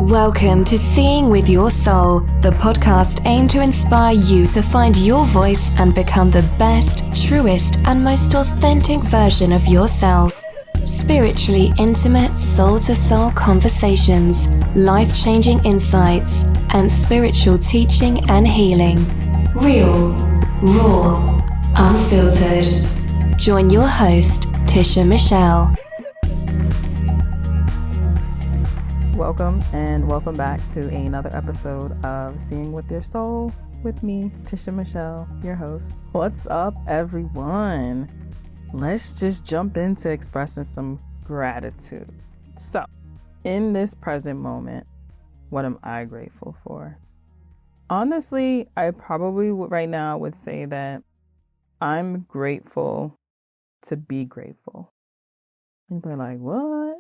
Welcome to Seeing with Your Soul, the podcast aimed to inspire you to find your voice and become the best, truest, and most authentic version of yourself. Spiritually intimate, soul-to-soul conversations, life-changing insights, and spiritual teaching and healing. Real, raw, unfiltered. Join your host, Tisha Michelle. Welcome back to another episode of Seeing with Your Soul with me, Tisha Michelle, your host. What's up, everyone? Let's just jump into expressing some gratitude. So, in this present moment, what am I grateful for? Honestly, I probably right now would say that I'm grateful to be grateful. And you're like, what?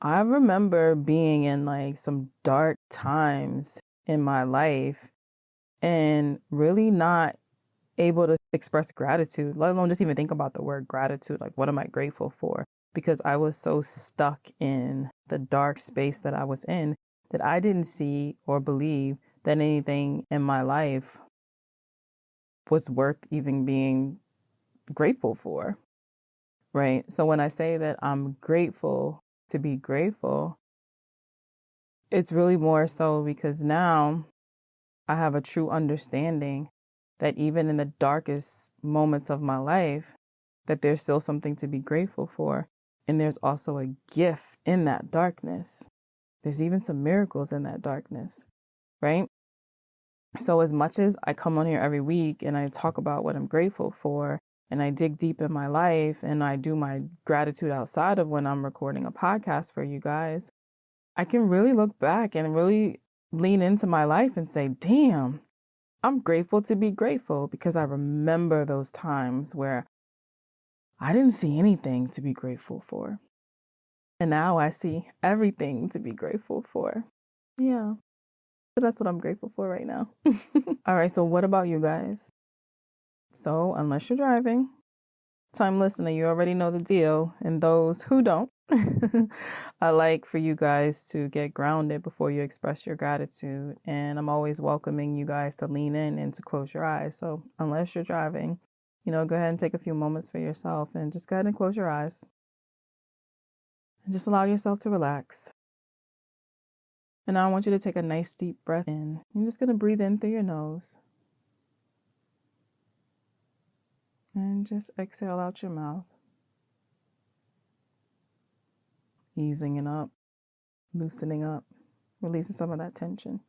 I remember being in like some dark times in my life and really not able to express gratitude, let alone just even think about the word gratitude. Like, what am I grateful for? Because I was so stuck in the dark space that I was in that I didn't see or believe that anything in my life was worth even being grateful for. Right? So when I say that I'm grateful to be grateful, it's really more so because now I have a true understanding that even in the darkest moments of my life, that there's still something to be grateful for. And there's also a gift in that darkness. There's even some miracles in that darkness, right? So as much as I come on here every week and I talk about what I'm grateful for, and I dig deep in my life and I do my gratitude outside of when I'm recording a podcast for you guys, I can really look back and really lean into my life and say, damn, I'm grateful to be grateful, because I remember those times where I didn't see anything to be grateful for. And now I see everything to be grateful for. Yeah. So that's what I'm grateful for right now. All right. So what about you guys? So unless you're driving, time listener, you already know the deal. And those who don't, I like for you guys to get grounded before you express your gratitude. And I'm always welcoming you guys to lean in and to close your eyes. So unless you're driving, go ahead and take a few moments for yourself and just go ahead and close your eyes. And just allow yourself to relax. And now I want you to take a nice deep breath in. You're just going to breathe in through your nose. And just exhale out your mouth. Easing it up, loosening up, releasing some of that tension.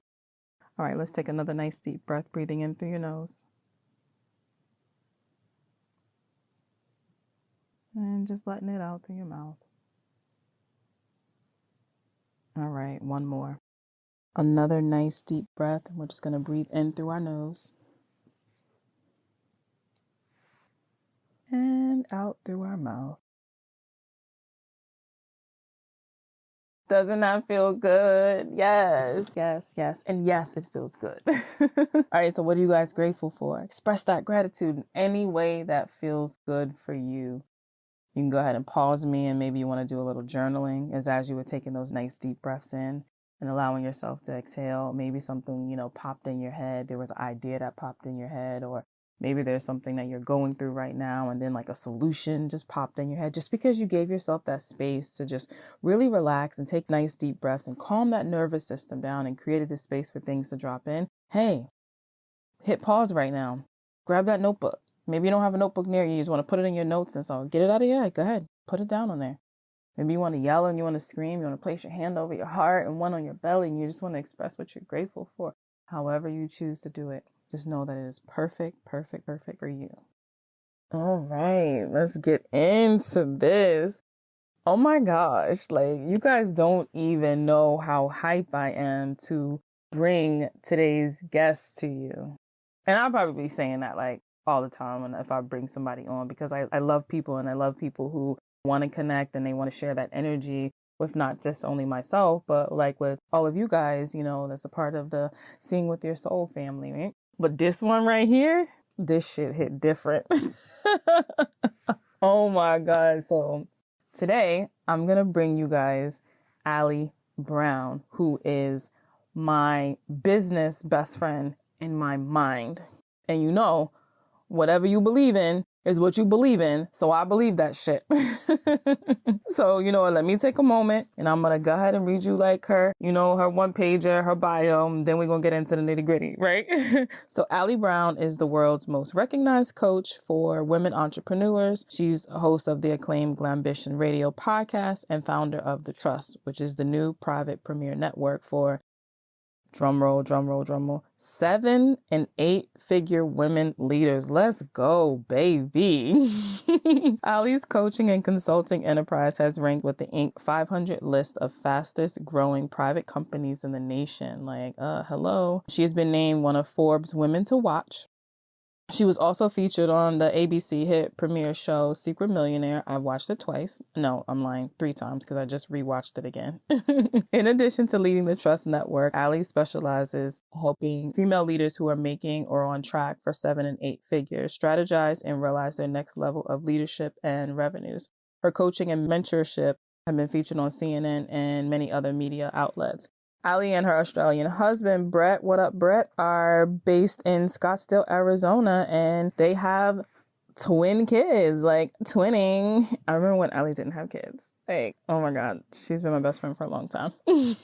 All right, let's take another nice deep breath, breathing in through your nose. And just letting it out through your mouth. All right, one more. Another nice deep breath. We're just going to breathe in through our nose. And out through our mouth. Doesn't that feel good? Yes. And yes, it feels good. All right, so what are you guys grateful for? Express that gratitude in any way that feels good for you. You can go ahead and pause me, and maybe you want to do a little journaling as you were taking those nice deep breaths in and allowing yourself to exhale. Maybe something, popped in your head. There was an idea that popped in your head, or maybe there's something that you're going through right now, and then like a solution just popped in your head, just because you gave yourself that space to just really relax and take nice deep breaths and calm that nervous system down and created this space for things to drop in. Hey, hit pause right now. Grab that notebook. Maybe you don't have a notebook near you. You just want to put it in your notes and so get it out of your head. Go ahead. Put it down on there. Maybe you want to yell and you want to scream. You want to place your hand over your heart and one on your belly, and you just want to express what you're grateful for. However you choose to do it. Just know that it is perfect for you. All right, let's get into this. Oh my gosh, you guys don't even know how hype I am to bring today's guest to you. And I'll probably be saying that all the time and if I bring somebody on, because I love people, and I love people who want to connect and they want to share that energy with not just only myself, but with all of you guys, that's a part of the Seeing with Your Soul family, right? But this one right here, this shit hit different. Oh my God. So today I'm going to bring you guys Ali Brown, who is my business best friend in my mind. And you know, whatever you believe in is what you believe in. So I believe that shit. So, let me take a moment and I'm going to go ahead and read you like her one pager, her bio, and then we're going to get into the nitty gritty, right? So Ali Brown is the world's most recognized coach for women entrepreneurs. She's a host of the acclaimed Glambition radio podcast and founder of The Trust, which is the new private premier network for drum roll, 7- and 8-figure women leaders. Let's go, baby. Ali's coaching and consulting enterprise has ranked with the Inc. 500 list of fastest growing private companies in the nation. Hello. She has been named one of Forbes' Women to Watch. She was also featured on the ABC hit premiere show Secret Millionaire. I've watched it twice. No, I'm lying, 3 times because I just rewatched it again. In addition to leading the Trust Network, Ali specializes helping female leaders who are making or on track for 7 and 8 figures strategize and realize their next level of leadership and revenues. Her coaching and mentorship have been featured on CNN and many other media outlets. Ali and her Australian husband, Brett, what up, Brett, are based in Scottsdale, Arizona, and they have twin kids, twinning. I remember when Ali didn't have kids. Oh my God, she's been my best friend for a long time. All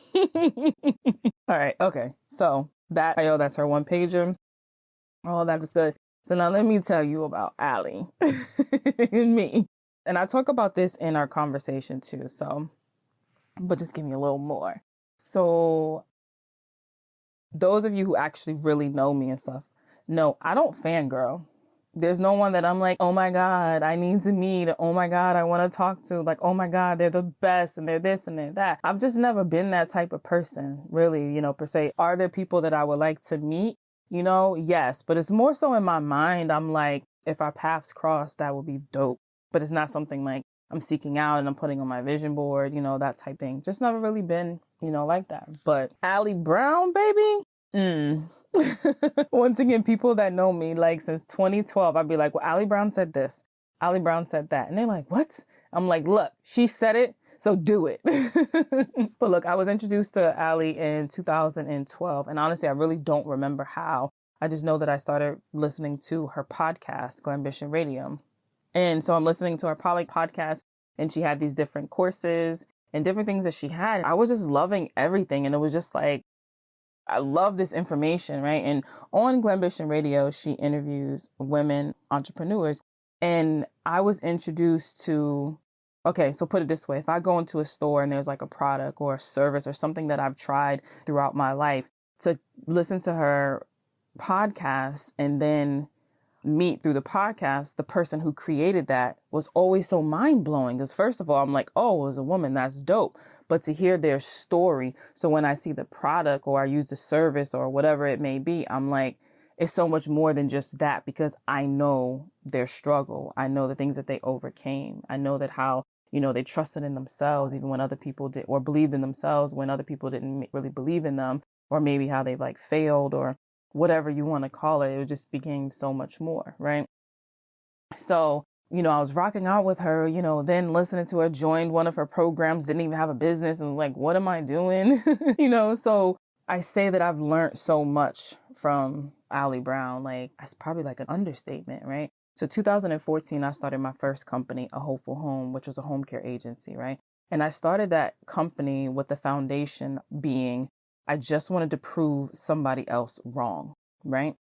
right, okay, so that's her one pager. All that is good. So now let me tell you about Ali and me. And I talk about this in our conversation too, but just give me a little more. So those of you who actually really know me and stuff, know I don't fangirl. There's no one that I'm like, oh my God, I need to meet. Oh my God, I want to talk to. Oh my God, they're the best and they're this and they're that. I've just never been that type of person, really, per se. Are there people that I would like to meet? Yes, but it's more so in my mind. I'm like, if our paths cross, that would be dope. But it's not something like I'm seeking out and I'm putting on my vision board, that type thing. Just never really been, like that. But Ali Brown, baby, once again, people that know me, since 2012, I'd be like, well, Ali Brown said this. Ali Brown said that. And they're like, what? I'm like, look, she said it, so do it. But look, I was introduced to Ali in 2012. And honestly, I really don't remember how. I just know that I started listening to her podcast, Glambition Radio. And so I'm listening to her podcast, and she had these different courses and different things that she had. I was just loving everything. And it was just I love this information, right? And on Glambition Radio, she interviews women entrepreneurs. And I was introduced to, okay, so put it this way. If I go into a store and there's a product or a service or something that I've tried throughout my life, to listen to her podcast and then meet through the podcast, the person who created that was always so mind-blowing. Because first of all, I'm like, oh, as a woman, that's dope. But to hear their story, so when I see the product or I use the service or whatever it may be, I'm like, it's so much more than just that, because I know their struggle. I know the things that they overcame. I know that how, they trusted in themselves even when other people did, or believed in themselves when other people didn't really believe in them, or maybe how they've failed or whatever you want to call it. It just became so much more, right? So, I was rocking out with her, then listening to her, joined one of her programs, didn't even have a business, and was like, what am I doing? So I say that I've learned so much from Ali Brown. That's probably an understatement, right? So 2014, I started my first company, A Hopeful Home, which was a home care agency, right? And I started that company with the foundation being, I just wanted to prove somebody else wrong, right?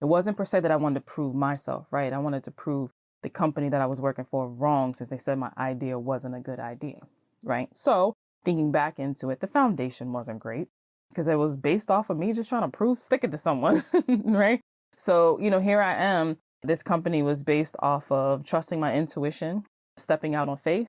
It wasn't per se that I wanted to prove myself, right? I wanted to prove the company that I was working for wrong, since they said my idea wasn't a good idea, right? So thinking back into it, the foundation wasn't great because it was based off of me just trying to stick it to someone, right? So, here I am. This company was based off of trusting my intuition, stepping out on faith,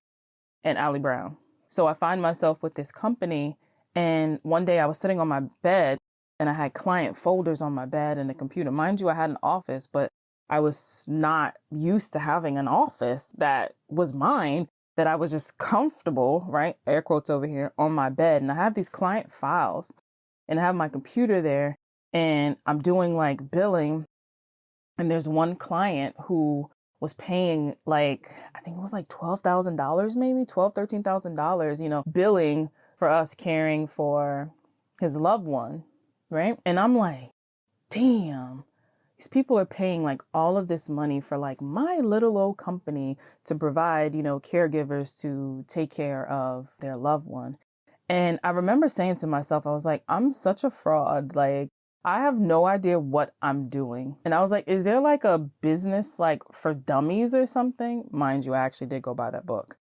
and Ali Brown. So I find myself with this company. And one day I was sitting on my bed and I had client folders on my bed and a computer. Mind you, I had an office, but I was not used to having an office that was mine, that I was just comfortable, right? Air quotes over here, on my bed. And I have these client files and I have my computer there and I'm doing billing. And there's one client who was paying I think it was $12,000, maybe $13,000, billing for us caring for his loved one, right? And I'm like, damn, these people are paying like all of this money for like my little old company to provide, caregivers to take care of their loved one. And I remember saying to myself, I was like, I'm such a fraud. Like, I have no idea what I'm doing. And I was like, is there like a business like for dummies or something? Mind you, I actually did go buy that book.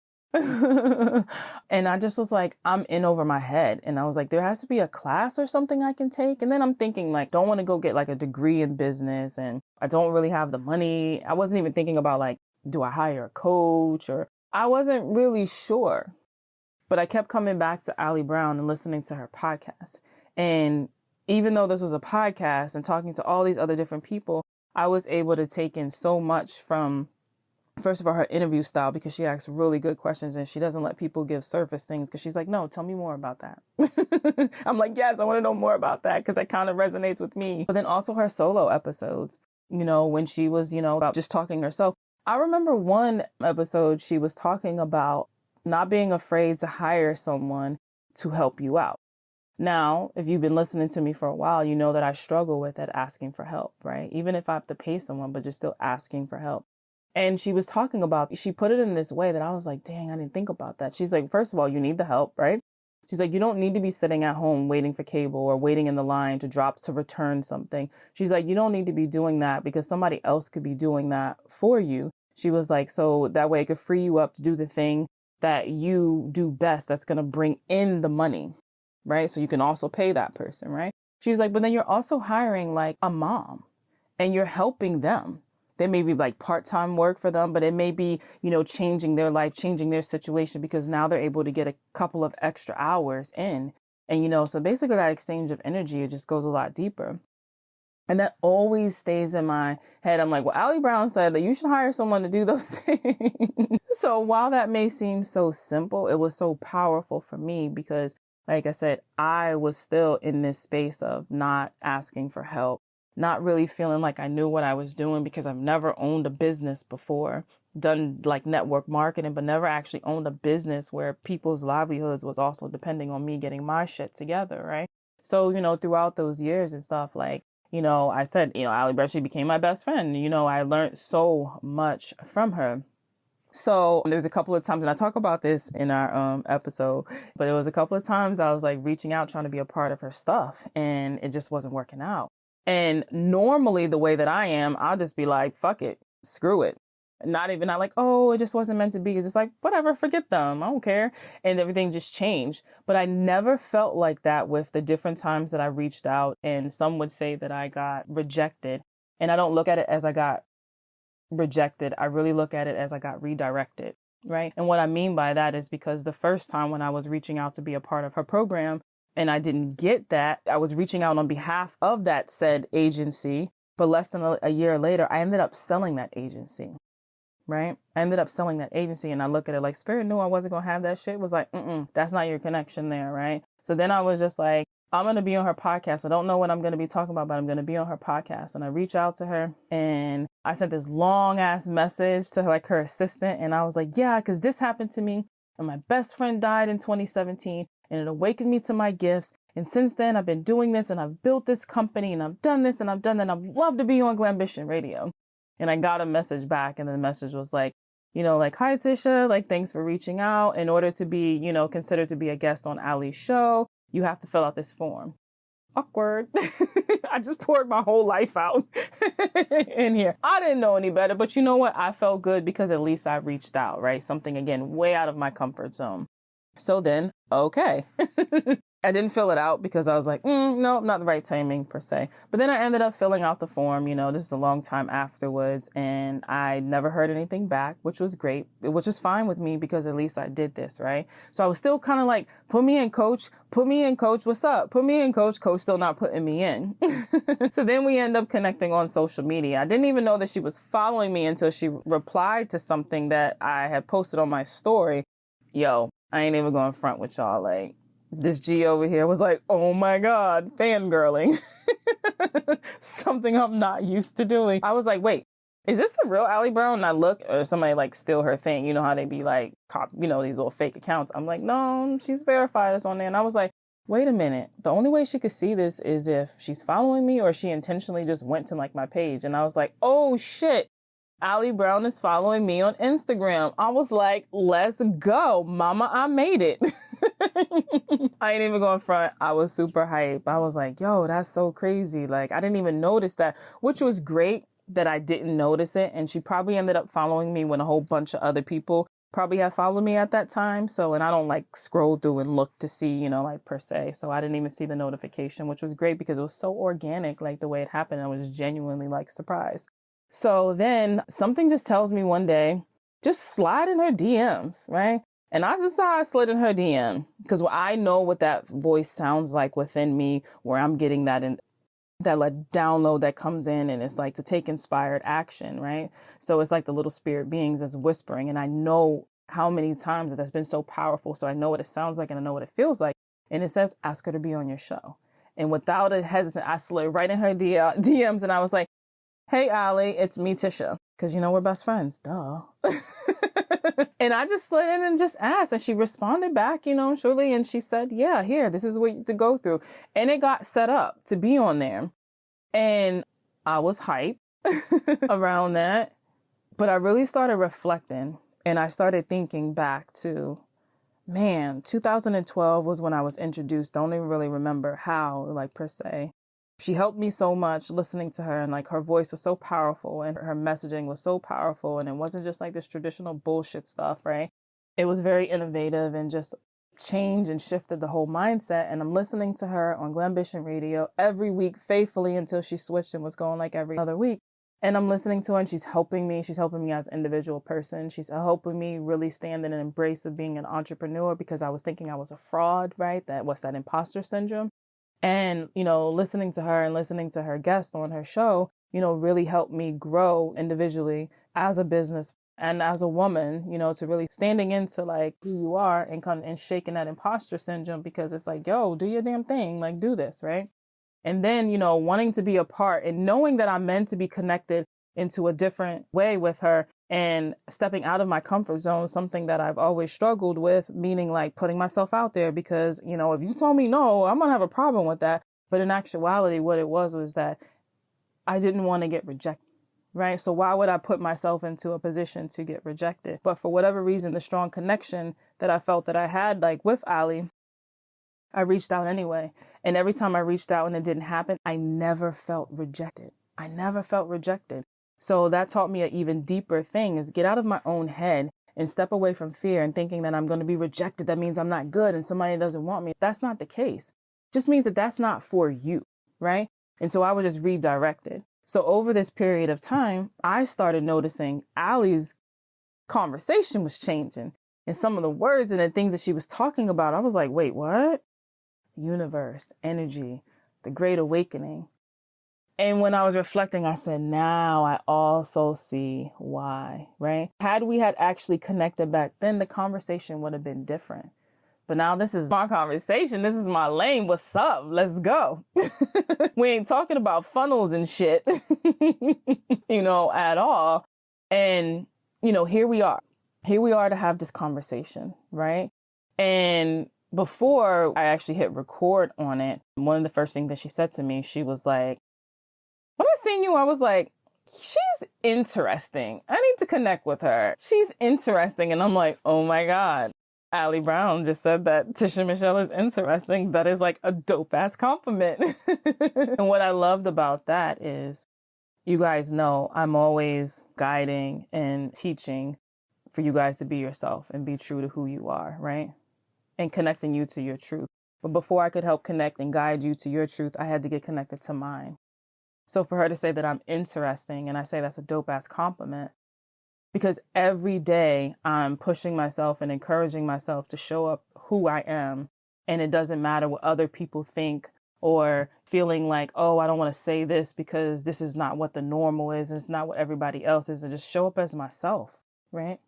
And I just was like, I'm in over my head. And I was like, there has to be a class or something I can take. And then I'm thinking like, don't want to go get like a degree in business. And I don't really have the money. I wasn't even thinking about like, do I hire a coach? Or I wasn't really sure. But I kept coming back to Ali Brown and listening to her podcast. And even though this was a podcast and talking to all these other different people, I was able to take in so much from, first of all, her interview style, because she asks really good questions and she doesn't let people give surface things, because she's like, no, tell me more about that. I'm like, yes, I want to know more about that, because that kind of resonates with me. But then also her solo episodes, when she was, about just talking herself. I remember one episode she was talking about not being afraid to hire someone to help you out. Now, if you've been listening to me for a while, you know that I struggle with that asking for help, right? Even if I have to pay someone, but just still asking for help. And she was talking about, she put it in this way that I was like, dang, I didn't think about that. She's like, first of all, you need the help, right? She's like, you don't need to be sitting at home waiting for cable or waiting in the line to return something. She's like, you don't need to be doing that because somebody else could be doing that for you. She was like, so that way it could free you up to do the thing that you do best that's going to bring in the money, right? So you can also pay that person, right? She's like, but then you're also hiring like a mom and you're helping them. There may be like part-time work for them, but it may be, changing their life, changing their situation, because now they're able to get a couple of extra hours in. And, so basically that exchange of energy, it just goes a lot deeper. And that always stays in my head. I'm like, well, Ali Brown said that you should hire someone to do those things. So while that may seem so simple, it was so powerful for me because, like I said, I was still in this space of not asking for help, not really feeling like I knew what I was doing, because I've never owned a business before, done like network marketing, but never actually owned a business where people's livelihoods was also depending on me getting my shit together, right? So, throughout those years and stuff, like, I said, Ali Brown, she became my best friend. I learned so much from her. So there was a couple of times, and I talk about this in our episode, but it was a couple of times I was like reaching out, trying to be a part of her stuff, and it just wasn't working out. And normally the way that I am, I'll just be like, fuck it, screw it. Not like, oh, it just wasn't meant to be. It's just like, whatever, forget them. I don't care. And everything just changed. But I never felt like that with the different times that I reached out. And some would say that I got rejected. And I don't look at it as I got rejected. I really look at it as I got redirected, right? And what I mean by that is because the first time when I was reaching out to be a part of her program and I didn't get that, I was reaching out on behalf of that said agency. But less than a year later, I ended up selling that agency. Right? I ended up selling that agency, and I look at it like Spirit knew I wasn't going to have that shit. It was like, that's not your connection there. Right? So then I was just like, I'm going to be on her podcast. I don't know what I'm going to be talking about, but I'm going to be on her podcast. And I reach out to her and I sent this long ass message to like her assistant. And I was like, yeah, because this happened to me and my best friend died in 2017 and it awakened me to my gifts. And since then I've been doing this and I've built this company and I've done this and I've done that. And I'd love to be on Glambition radio. And I got a message back, and the message was like, like, hi, Tisha, like, thanks for reaching out. In order to be, considered to be a guest on Ali's show, you have to fill out this form. Awkward. I just poured my whole life out in here. I didn't know any better, but you know what? I felt good because at least I reached out, right? Something, again, way out of my comfort zone. So then, okay. I didn't fill it out because I was like, no, not the right timing per se. But then I ended up filling out the form, this is a long time afterwards, and I never heard anything back, which was great, which was fine with me because at least I did this, right? So I was still kind of like, put me in, coach, what's up? Put me in, coach still not putting me in. So then we end up connecting on social media. I didn't even know that she was following me until she replied to something that I had posted on my story. Yo, I ain't even going front with y'all, like, this G over here was like, oh my God, fangirling. Something I'm not used to doing. I was like, wait, is this the real Ali Brown? And I look, or somebody like steal her thing. You know how they be like, these little fake accounts. I'm like, no, she's verified us on there. And I was like, wait a minute. The only way she could see this is if she's following me or she intentionally just went to like my page. And I was like, oh shit, Ali Brown is following me on Instagram. I was like, let's go, mama, I made it. I ain't even going front. I was super hype. I was like, yo, that's so crazy. Like, I didn't even notice that, which was great that I didn't notice it. And she probably ended up following me when a whole bunch of other people probably had followed me at that time. So, and I don't like scroll through and look to see, like per se. So I didn't even see the notification, which was great because it was so organic, like the way it happened. I was genuinely like surprised. So then something just tells me one day, just slide in her DMs, right? And I decided I slid in her DM because I know what that voice sounds like within me, where I'm getting that like download that comes in, and it's like to take inspired action, right? So it's like the little spirit beings that's whispering, and I know how many times that's been so powerful. So I know what it sounds like and I know what it feels like. And it says, ask her to be on your show. And without a hesitant, I slid right in her DMs and I was like, hey, Ali, it's me, Tisha. Because, we're best friends. Duh. And I just slid in and just asked. And she responded back, shortly. And she said, yeah, here, this is what you to go through. And it got set up to be on there. And I was hyped around that. But I really started reflecting. And I started thinking back to, 2012 was when I was introduced. Don't even really remember how, like, per se. She helped me so much listening to her, and like her voice was so powerful and her messaging was so powerful. And it wasn't just like this traditional bullshit stuff, right? It was very innovative and just changed and shifted the whole mindset. And I'm listening to her on Glambition radio every week faithfully until she switched and was going like every other week. And I'm listening to her and she's helping me. She's helping me as an individual person. She's helping me really stand in an embrace of being an entrepreneur because I was thinking I was a fraud, right? What's that imposter syndrome? And, listening to her and listening to her guest on her show, really helped me grow individually as a business and as a woman, to really standing into like who you are and kind of and shaking that imposter syndrome, because it's like, yo, do your damn thing, like do this, right? And then, wanting to be a part and knowing that I'm meant to be connected into a different way with her and stepping out of my comfort zone, something that I've always struggled with, meaning like putting myself out there because, if you told me no, I'm going to have a problem with that. But in actuality, what it was that I didn't want to get rejected, right? So why would I put myself into a position to get rejected? But for whatever reason, the strong connection that I felt that I had like with Ali, I reached out anyway. And every time I reached out and it didn't happen, I never felt rejected. So that taught me an even deeper thing is get out of my own head and step away from fear and thinking that I'm going to be rejected. That means I'm not good and somebody doesn't want me. That's not the case. Just means that that's not for you, right? And so I was just redirected. So over this period of time, I started noticing Ali's conversation was changing and some of the words and the things that she was talking about. I was like, wait, what? Universe, energy, the great awakening. And when I was reflecting, I said, now I also see why, right? Had we had actually connected back then, the conversation would have been different. But now this is my conversation. This is my lane. What's up? Let's go. We ain't talking about funnels and shit, at all. And, here we are. Here we are to have this conversation, right? And before I actually hit record on it, one of the first things that she said to me, she was like, when I seen you, I was like, she's interesting. I need to connect with her. She's interesting. And I'm like, oh my God, Ali Brown just said that Tisha Michelle is interesting. That is like a dope ass compliment. And what I loved about that is, you guys know I'm always guiding and teaching for you guys to be yourself and be true to who you are, right? And connecting you to your truth. But before I could help connect and guide you to your truth, I had to get connected to mine. So for her to say that I'm interesting, and I say that's a dope ass compliment, because every day I'm pushing myself and encouraging myself to show up who I am. And it doesn't matter what other people think or feeling like, oh, I don't want to say this because this is not what the normal is. And it's not what everybody else is. And just show up as myself, right?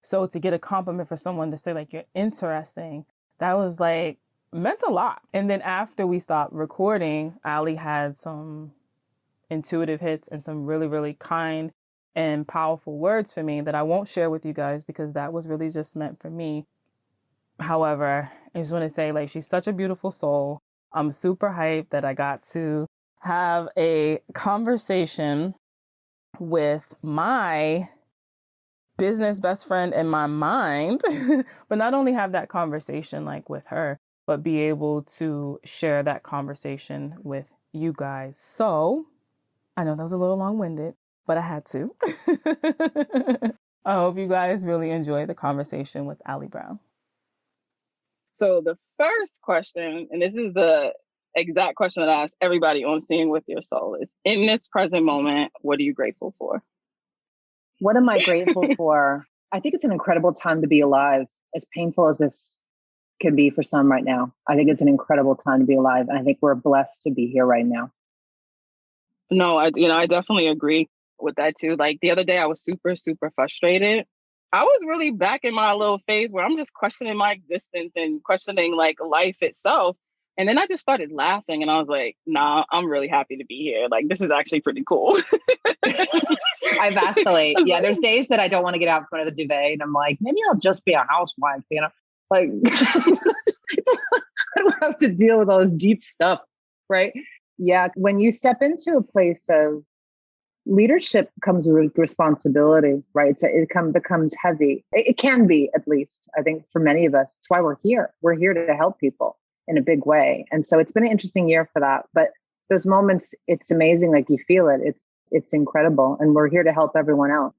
So to get a compliment for someone to say like, you're interesting, that was like, meant a lot. And then after we stopped recording, Ali had some intuitive hits and some really, really kind and powerful words for me that I won't share with you guys because that was really just meant for me. However, I just want to say, like, she's such a beautiful soul. I'm super hyped that I got to have a conversation with my business best friend in my mind, but not only have that conversation like with her, but be able to share that conversation with you guys. So I know that was a little long-winded, but I had to. I hope you guys really enjoy the conversation with Ali Brown. So the first question, and this is the exact question that I ask everybody on Seeing with Your Soul, is in this present moment, what are you grateful for? What am I grateful for? I think it's an incredible time to be alive, as painful as this can be for some right now. I think it's an incredible time to be alive. And I think we're blessed to be here right now. No, I definitely agree with that too. Like the other day, I was super, super frustrated. I was really back in my little phase where I'm just questioning my existence and questioning like life itself. And then I just started laughing and I was like, nah, I'm really happy to be here. Like, this is actually pretty cool. I vacillate. Yeah, there's days that I don't want to get out in front of the duvet and I'm like, maybe I'll just be a housewife, you know? Like, I don't have to deal with all this deep stuff, right? Yeah, when you step into a place of leadership comes with responsibility, right? So it becomes heavy. It can be, at least, I think, for many of us. That's why we're here. We're here to help people in a big way. And so it's been an interesting year for that. But those moments, it's amazing. Like you feel it. It's incredible. And we're here to help everyone else.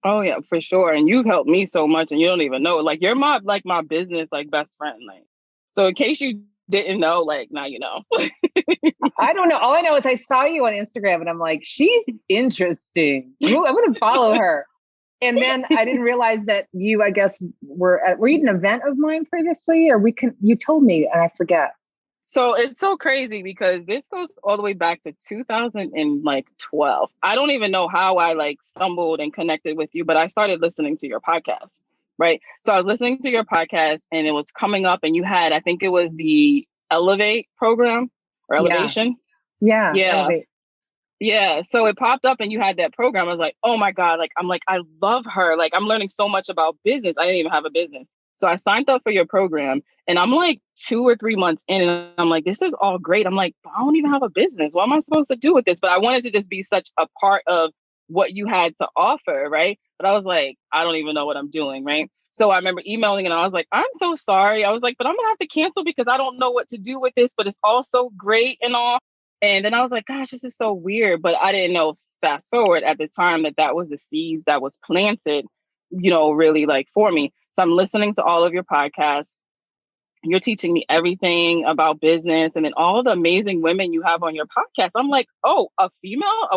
Oh yeah, for sure. And you've helped me so much and you don't even know. Like you're my business like best friend. Like, so in case you didn't know, like now you know. I don't know. All I know is I saw you on Instagram and I'm like, she's interesting. Ooh, I'm going to follow her. And then I didn't realize that you, I guess, were at an event of mine previously, or you told me and I forget. So it's so crazy because this goes all the way back to 2012. I don't even know how I like stumbled and connected with you, but I started listening to your podcast, right? So I was listening to your podcast and it was coming up and you had, I think it was the Elevate program or Elevation. Yeah. Elevate. Yeah. So it popped up and you had that program. I was like, oh my God, I love her. Like I'm learning so much about business. I didn't even have a business. So I signed up for your program and I'm like 2 or 3 months in and I'm like, this is all great. I'm like, I don't even have a business. What am I supposed to do with this? But I wanted to just be such a part of what you had to offer. Right. But I was like, I don't even know what I'm doing. Right. So I remember emailing and I was like, I'm so sorry. I was like, but I'm gonna have to cancel because I don't know what to do with this, but it's all so great and all. And then I was like, gosh, this is so weird. But I didn't know, fast forward at the time, that was the seeds that was planted, really like for me. So I'm listening to all of your podcasts. You're teaching me everything about business and then all the amazing women you have on your podcast. I'm like, oh, a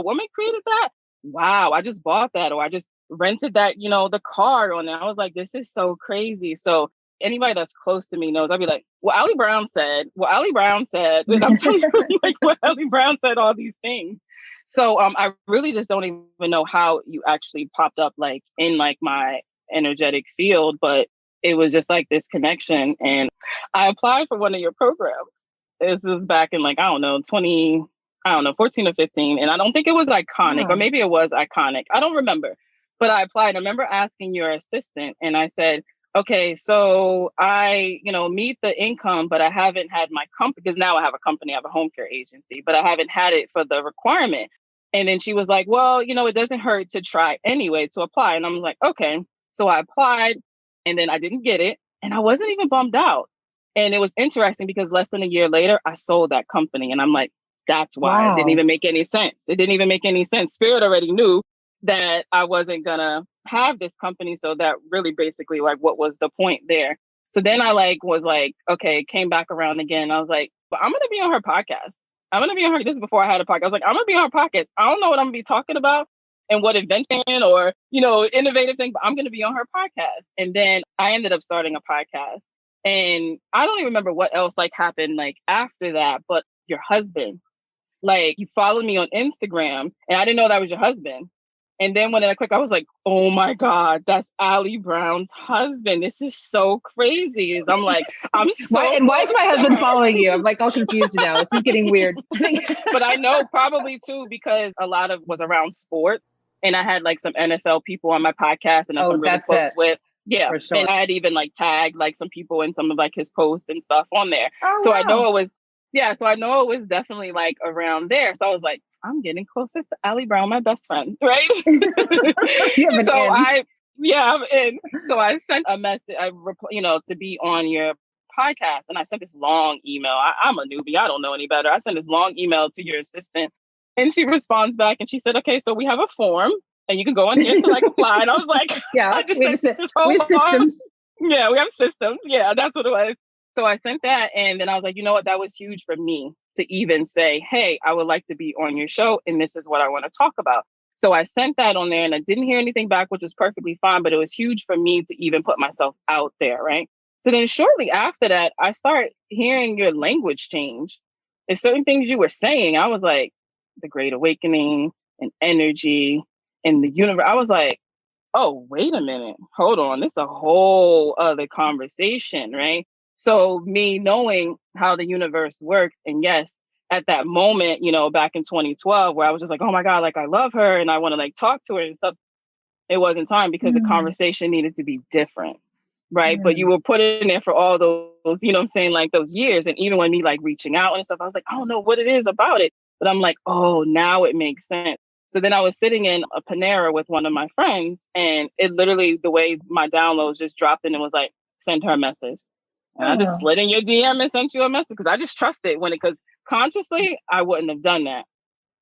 woman created that? Wow, I just bought that or I just rented that, the card on it. I was like, this is so crazy. So anybody that's close to me knows I'd be like, well, Ali Brown said, and I'm telling you, like, well, Ali Brown said all these things. So I really just don't even know how you actually popped up like in like my energetic field, but it was just like this connection. And I applied for one of your programs. This is back in like, 14 or 15. And I don't think it was iconic, or maybe it was iconic. I don't remember, but I applied. I remember asking your assistant and I said, okay, so I, meet the income, but I haven't had my company, because now I have a company, I have a home care agency, but I haven't had it for the requirement. And then she was like, well, it doesn't hurt to try anyway to apply. And I'm like, okay. So I applied and then I didn't get it. And I wasn't even bummed out. And it was interesting because less than a year later, I sold that company. And I'm like, that's why. Wow. It didn't even make any sense. Spirit already knew that I wasn't going to have this company. So that really basically like, what was the point there? So then I was like, okay, came back around again. I was like, but I'm going to be on her podcast. This is before I had a podcast. I was like, I'm going to be on her podcast. I don't know what I'm going to be talking about and what invention or, innovative thing, but I'm going to be on her podcast. And then I ended up starting a podcast and I don't even remember what else happened after that, but your husband, you followed me on Instagram and I didn't know that was your husband. And then when I clicked, I was like, oh my God, that's Ali Brown's husband. This is so crazy. I'm like, I'm so why is my husband following you? I'm all confused now. This is getting weird. But I know probably too, because a lot of was around sport. And I had like some NFL people on my podcast and I'm really close with. Yeah. For sure. And I had even like tagged like some people in some of like his posts and stuff on there. So wow. I know it was definitely like around there. So I was like, I'm getting closer to Ali Brown, my best friend, right? I'm in. So I sent a message, to be on your podcast. And I sent this long email. I'm a newbie. I don't know any better. I sent this long email to your assistant and she responds back and she said, okay, so we have a form and you can go on here to like apply. And I was like, yeah, we have systems. Yeah, we have systems. Yeah, that's what it was. So I sent that. And then I was like, you know what? That was huge for me to even say, hey, I would like to be on your show. And this is what I want to talk about. So I sent that on there and I didn't hear anything back, which was perfectly fine. But it was huge for me to even put myself out there. Right. So then shortly after that, I started hearing your language change. There's certain things you were saying. I was like, the Great Awakening and energy and the universe. I was like, oh, wait a minute. Hold on. This is a whole other conversation, right? So me knowing how the universe works. And yes, at that moment, back in 2012, where I was just like, oh my God, like I love her and I want to like talk to her and stuff. It wasn't time because the conversation needed to be different. Right. But you were put in there for all those, like those years. And even when me like reaching out and stuff, I was like, I don't know what it is about it. But I'm like, oh, now it makes sense. So then I was sitting in a Panera with one of my friends and it literally, the way my downloads just dropped in and was like, send her a message. And I just slid in your DM and sent you a message because I just trusted because consciously I wouldn't have done that.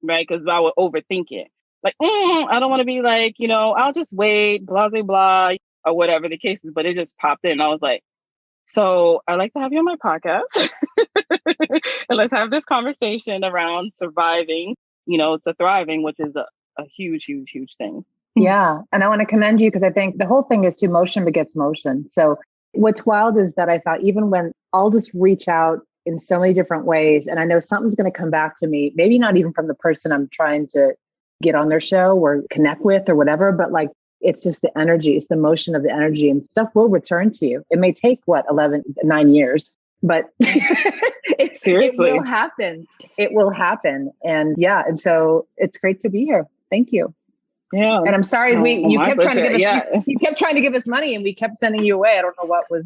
Right. Because I would overthink it. Like, I don't want to be like, I'll just wait, blah, blah, blah, or whatever the case is. But it just popped in. I was like, so I'd like to have you on my podcast. And let's have this conversation around surviving, to thriving, which is a huge, huge, huge thing. Yeah. And I want to commend you because I think the whole thing is motion begets motion. So what's wild is that I thought even when I'll just reach out in so many different ways, and I know something's going to come back to me, maybe not even from the person I'm trying to get on their show or connect with or whatever, but like, it's just the energy, it's the motion of the energy and stuff will return to you. It may take 9 years, but seriously, it will happen. It will happen. And yeah. And so it's great to be here. Thank you. Yeah. And I'm sorry, you kept trying to give us, you kept trying to give us money and we kept sending you away. I don't know what was.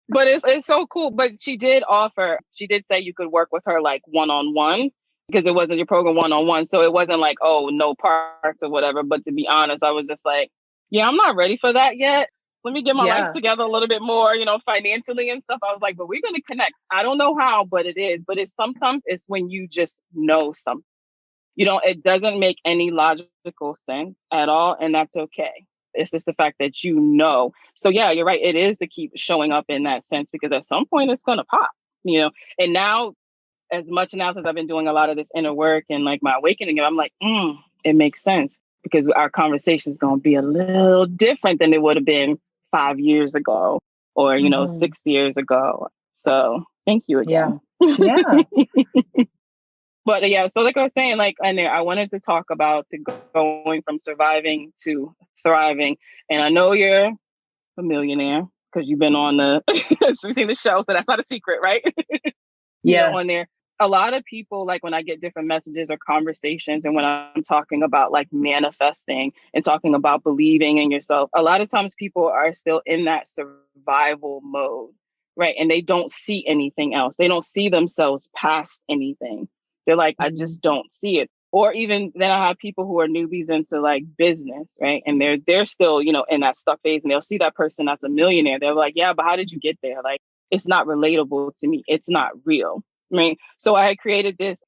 But it's so cool. But she did say you could work with her like one-on-one because it wasn't your program one-on-one. So it wasn't like, oh, no parts or whatever. But to be honest, I was just like, yeah, I'm not ready for that yet. Let me get my life together a little bit more, financially and stuff. I was like, but we're going to connect. I don't know how, but it is. But sometimes it's when you just know something. It doesn't make any logical sense at all. And that's okay. It's just the fact that So yeah, you're right. It is to keep showing up in that sense because at some point it's going to pop, and now as much now since I've been doing a lot of this inner work and like my awakening, I'm like, it makes sense because our conversation is going to be a little different than it would have been 5 years ago or, 6 years ago. So thank you again. Yeah. But yeah, so like I was saying, like, and I wanted to talk about going from surviving to thriving. And I know you're a millionaire because you've been on you've seen the show. So that's not a secret, right? Yeah. On there. A lot of people, like when I get different messages or conversations and when I'm talking about like manifesting and talking about believing in yourself, a lot of times people are still in that survival mode, right? And they don't see anything else. They don't see themselves past anything. They're like, I just don't see it. Or even then I have people who are newbies into like business, right? And they're still, in that stuck phase and they'll see that person that's a millionaire. They're like, yeah, but how did you get there? Like, it's not relatable to me. It's not real. Right. So I had created this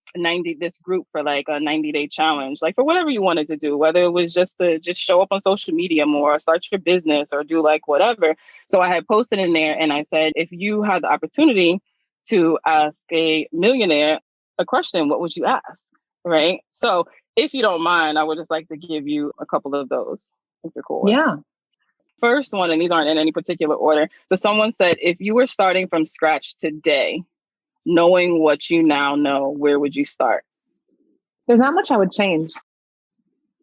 group for like a 90-day challenge, like for whatever you wanted to do, whether it was just to show up on social media more or start your business or do like whatever. So I had posted in there and I said, if you had the opportunity to ask a millionaire a question, what would you ask? Right. So if you don't mind, I would just like to give you a couple of those. If you're cool. Yeah. First one, and these aren't in any particular order. So someone said, if you were starting from scratch today, knowing what you now know, where would you start? There's not much I would change.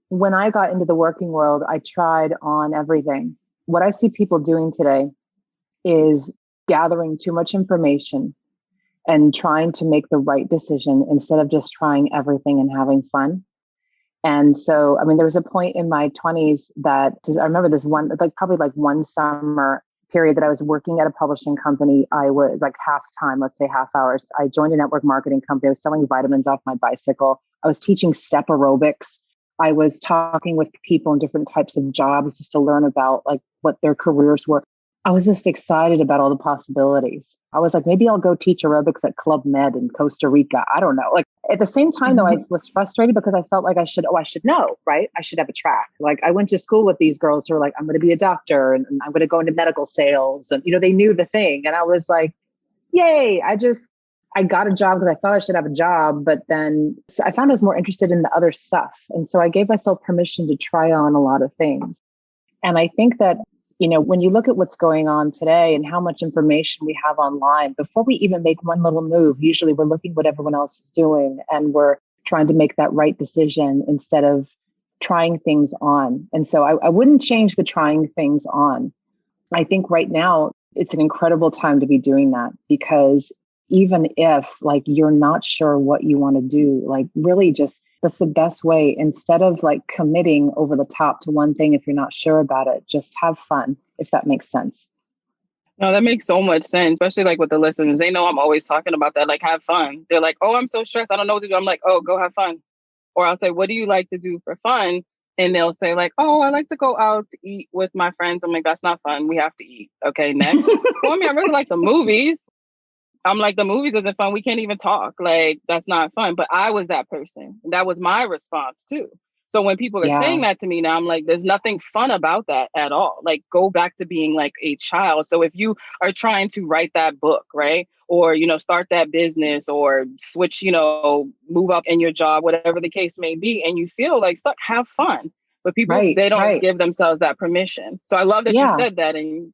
When I got into the working world, I tried on everything. What I see people doing today is gathering too much information and trying to make the right decision instead of just trying everything and having fun. And so, I mean, there was a point in my 20s that I remember this one, like probably like one summer period that I was working at a publishing company. I was like half time, let's say half hours. I joined a network marketing company. I was selling vitamins off my bicycle. I was teaching step aerobics. I was talking with people in different types of jobs just to learn about like what their careers were. I was just excited about all the possibilities. I was like, maybe I'll go teach aerobics at Club Med in Costa Rica. I don't know. Like at the same time, though, I was frustrated because I felt like I should know, right? I should have a track. Like I went to school with these girls who were like, I'm going to be a doctor and I'm going to go into medical sales. And, they knew the thing. And I was like, yay. I got a job because I thought I should have a job, but then I found I was more interested in the other stuff. And so I gave myself permission to try on a lot of things. And I think that, when you look at what's going on today and how much information we have online, before we even make one little move, usually we're looking what everyone else is doing and we're trying to make that right decision instead of trying things on. And so I wouldn't change the trying things on. I think right now it's an incredible time to be doing that, because even if like you're not sure what you want to do, like really just that's the best way. Instead of like committing over the top to one thing, if you're not sure about it, just have fun, if that makes sense. No, that makes so much sense, especially like with the listeners. They know I'm always talking about that, like have fun. They're like, oh, I'm so stressed. I don't know what to do. I'm like, oh, go have fun. Or I'll say, what do you like to do for fun? And they'll say like, oh, I like to go out to eat with my friends. I'm like, that's not fun. We have to eat. Okay, next. Well, I mean, I really like the movies. I'm like, the movies isn't fun. We can't even talk. Like, that's not fun. But I was that person. That was my response too. So when people are saying that to me now, I'm like, there's nothing fun about that at all. Like, go back to being like a child. So if you are trying to write that book, right? Or, start that business or switch, move up in your job, whatever the case may be, and you feel like stuck, have fun. But people, they don't give themselves that permission. So I love that you said that. And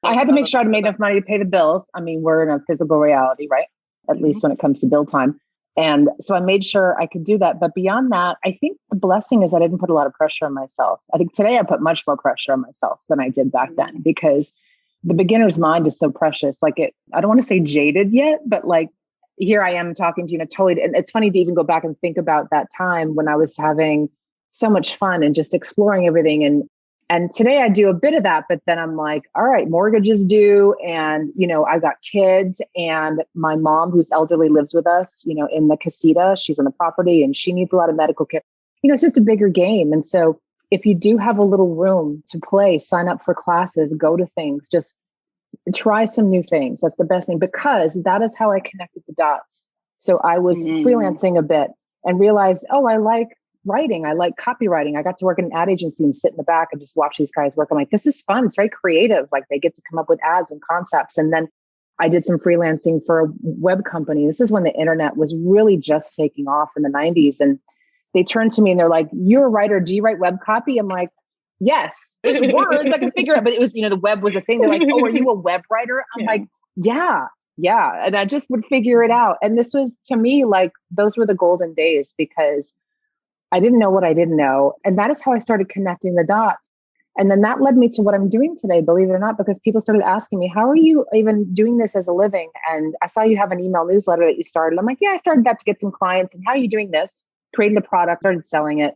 I had to make sure I made enough money to pay the bills. I mean, we're in a physical reality, right? At least when it comes to bill time. And so I made sure I could do that. But beyond that, I think the blessing is I didn't put a lot of pressure on myself. I think today I put much more pressure on myself than I did back then, because the beginner's mind is so precious. Like I don't want to say jaded yet, but like here I am talking to you, totally. And it's funny to even go back and think about that time when I was having so much fun and just exploring everything. And today I do a bit of that, but then I'm like, all right, mortgage is due. And, I got kids, and my mom, who's elderly, lives with us, in the casita. She's on the property and she needs a lot of medical care. It's just a bigger game. And so if you do have a little room to play, sign up for classes, go to things, just try some new things. That's the best thing, because that is how I connected the dots. So I was freelancing a bit and realized, oh, I like writing. I like copywriting. I got to work in an ad agency and sit in the back and just watch these guys work. I'm like, this is fun. It's very creative. Like they get to come up with ads and concepts. And then I did some freelancing for a web company. This is when the internet was really just taking off in the 90s. And they turned to me and they're like, you're a writer. Do you write web copy? I'm like, yes, just words I can figure out. But it was, the web was a thing. They're like, oh, are you a web writer? I'm like, yeah. And I just would figure it out. And this was, to me, like, those were the golden days, because I didn't know what I didn't know. And that is how I started connecting the dots. And then that led me to what I'm doing today, believe it or not, because people started asking me, how are you even doing this as a living? And I saw you have an email newsletter that you started. I'm like, yeah, I started that to get some clients. And how are you doing this? Created a product, started selling it,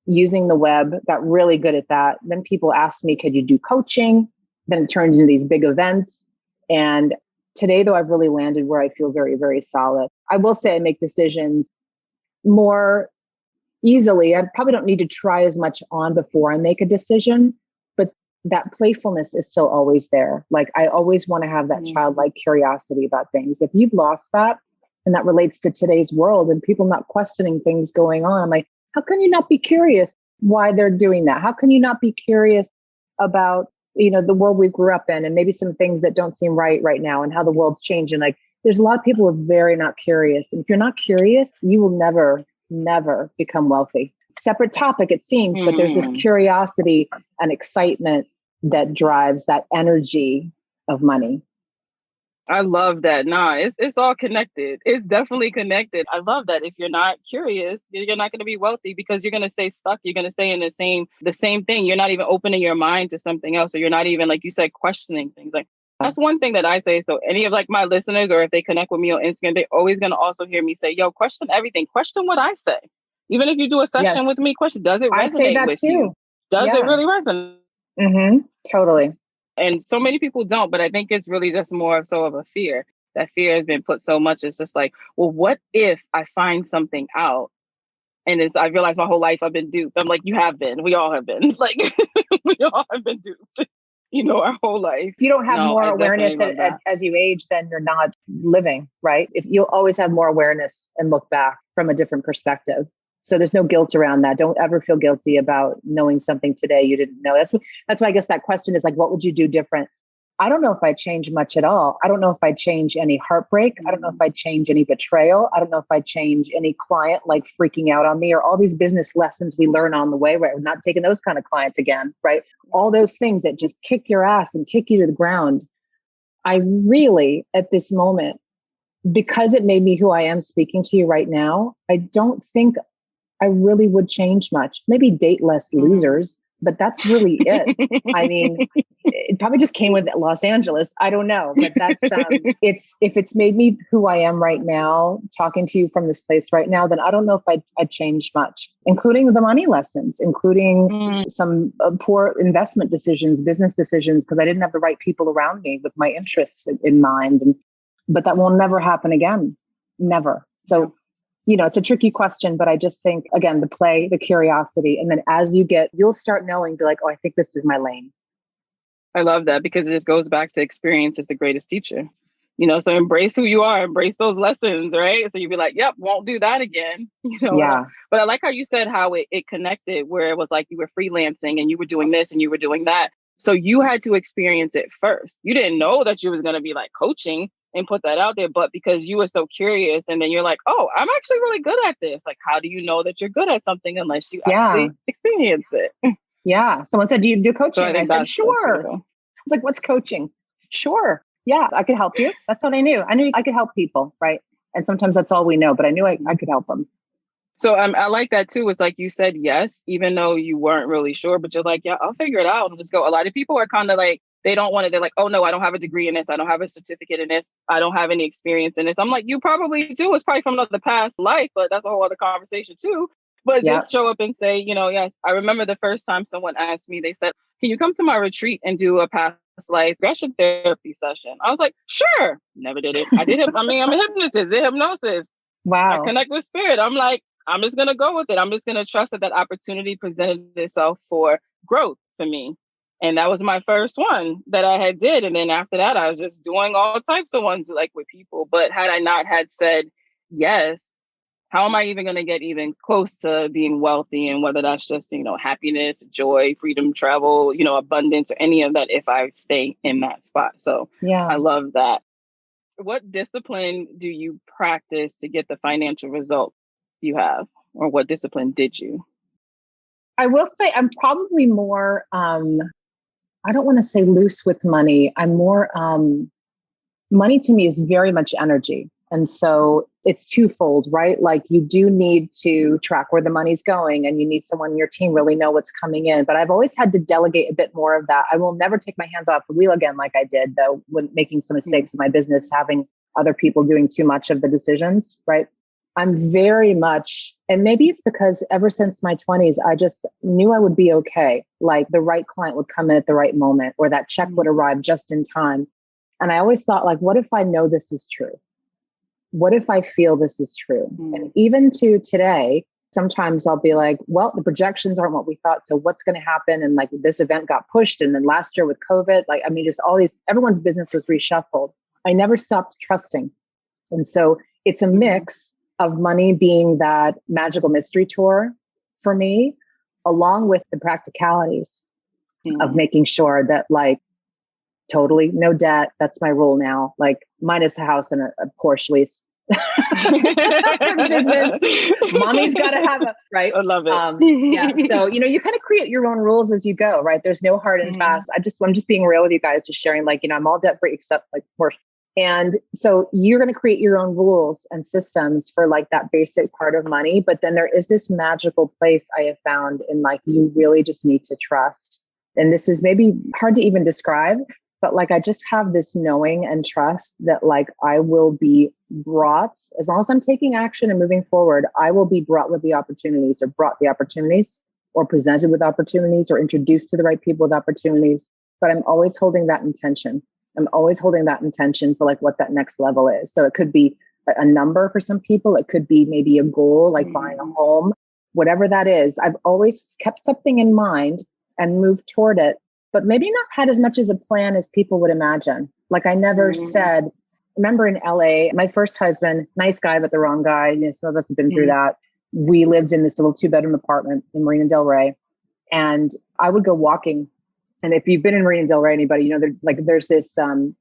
using the web, got really good at that. Then people asked me, could you do coaching? Then it turned into these big events. And today, though, I've really landed where I feel very, very solid. I will say I make decisions more easily. I probably don't need to try as much on before I make a decision, but that playfulness is still always there. Like I always want to have that childlike curiosity about things. If you've lost that, and that relates to today's world and people not questioning things going on, like, how can you not be curious why they're doing that? How can you not be curious about, the world we grew up in and maybe some things that don't seem right now and how the world's changing? Like there's a lot of people who are very not curious. And if you're not curious, you will never become wealthy. Separate topic, it seems, but there's this curiosity and excitement that drives that energy of money. I love that. Nah, it's all connected. It's definitely connected. I love that. If you're not curious, you're not going to be wealthy, because you're going to stay stuck. You're going to stay in the same thing. You're not even opening your mind to something else. Or you're not even, like you said, questioning things. Like That's one thing that I say. So any of like my listeners, or if they connect with me on Instagram, they're always going to also hear me say, yo, question everything. Question what I say. Even if you do a session with me, question, does it resonate with you? Does it really resonate? Mm-hmm. Totally. And so many people don't, but I think it's really just more so of a fear. That fear has been put so much. It's just like, well, what if I find something out? And I realized my whole life I've been duped. I'm like, you have been. We all have been. Like, we all have been duped, our whole life. If you don't have more awareness as you age, then you're not living, right? If you'll always have more awareness and look back from a different perspective. So there's no guilt around that. Don't ever feel guilty about knowing something today you didn't know. That's why I guess that question is like, what would you do different? I don't know if I'd change much at all. I don't know if I'd change any heartbreak. I don't know if I'd change any betrayal. I don't know if I'd change any client like freaking out on me, or all these business lessons we learn on the way, right? We're not taking those kind of clients again, right? All those things that just kick your ass and kick you to the ground. I really, at this moment, because it made me who I am speaking to you right now, I don't think I really would change much. Maybe date less losers, but that's really it. I mean, it probably just came with Los Angeles. I don't know, but that's if it's made me who I am right now, talking to you from this place right now, then I don't know if I'd change much, including the money lessons, including some poor investment decisions, business decisions, because I didn't have the right people around me with my interests in mind. But that will never happen again. Never. So, it's a tricky question, but I just think, again, the play, the curiosity. And then as you'll start knowing, be like, oh, I think this is my lane. I love that, because it just goes back to experience is the greatest teacher. So embrace who you are, embrace those lessons, right? So you'd be like, yep, won't do that again. Yeah. But I like how you said how it connected, where it was like you were freelancing and you were doing this and you were doing that. So you had to experience it first. You didn't know that you was going to be like coaching and put that out there, but because you were so curious, and then you're like, oh, I'm actually really good at this. Like, how do you know that you're good at something unless you actually experience it? Yeah. Someone said, do you do coaching? So I said, sure. I was like, what's coaching? Sure. Yeah, I could help you. That's what I knew. I knew I could help people, right? And sometimes that's all we know, but I knew I could help them. So I like that too. It's like you said yes, even though you weren't really sure, but you're like, yeah, I'll figure it out and just go. A lot of people are kind of like, they don't want it. They're like, oh no, I don't have a degree in this. I don't have a certificate in this. I don't have any experience in this. I'm like, you probably do. It's probably from another past life, but that's a whole other conversation too. But just show up and say, yes. I remember the first time someone asked me, they said, can you come to my retreat and do a past life regression therapy session? I was like, sure. Never did it. I did it. I'm a hypnotist, hypnosis. Wow. I connect with spirit. I'm like, I'm just going to go with it. I'm just going to trust that opportunity presented itself for growth for me. And that was my first one that I had did. And then after that, I was just doing all types of ones like with people. But had I not had said yes, how am I even going to get even close to being wealthy? And whether that's just, happiness, joy, freedom, travel, abundance, or any of that if I stay in that spot. So I love that. What discipline do you practice to get the financial results you have? Or what discipline did you? I will say I'm probably more, I don't want to say loose with money. I'm more, money to me is very much energy. And so it's twofold, right? Like you do need to track where the money's going, and you need someone in your team really know what's coming in. But I've always had to delegate a bit more of that. I will never take my hands off the wheel again, like I did, though, when making some mistakes in my business, having other people doing too much of the decisions, right? I'm very much, and maybe it's because ever since my 20s, I just knew I would be okay. Like the right client would come in at the right moment, or that check would arrive just in time. And I always thought, like, what if I know this is true? What if I feel this is true? And even to today, sometimes I'll be like, well, the projections aren't what we thought. So what's going to happen? And like this event got pushed. And then last year with COVID, just all these, everyone's business was reshuffled. I never stopped trusting. And so it's a mix of money being that magical mystery tour for me, along with the practicalities of making sure that totally no debt. That's my rule now. Like minus a house and a Porsche lease. For business, mommy's got to have right. I love it. Yeah. So, you kind of create your own rules as you go, right? There's no hard and fast. I'm just being real with you guys, just sharing, I'm all debt free except Porsche. And so you're going to create your own rules and systems for that basic part of money. But then there is this magical place I have found in you really just need to trust. And this is maybe hard to even describe, but like, I just have this knowing and trust that like, I will be brought, as long as I'm taking action and moving forward, I will be brought with the opportunities, or brought the opportunities, or presented with opportunities, or introduced to the right people with opportunities. But I'm always holding that intention. I'm always holding that intention for like what that next level is. So it could be a number for some people. It could be maybe a goal, like buying a home, whatever that is. I've always kept something in mind and moved toward it, but maybe not had as much as a plan as people would imagine. Like I never said, remember in LA, my first husband, nice guy, but the wrong guy. You know, some of us have been through that. We lived in this little 2-bedroom apartment in Marina Del Rey, and I would go walking. And if you've been in Marina Del Rey, anybody, you know, there's this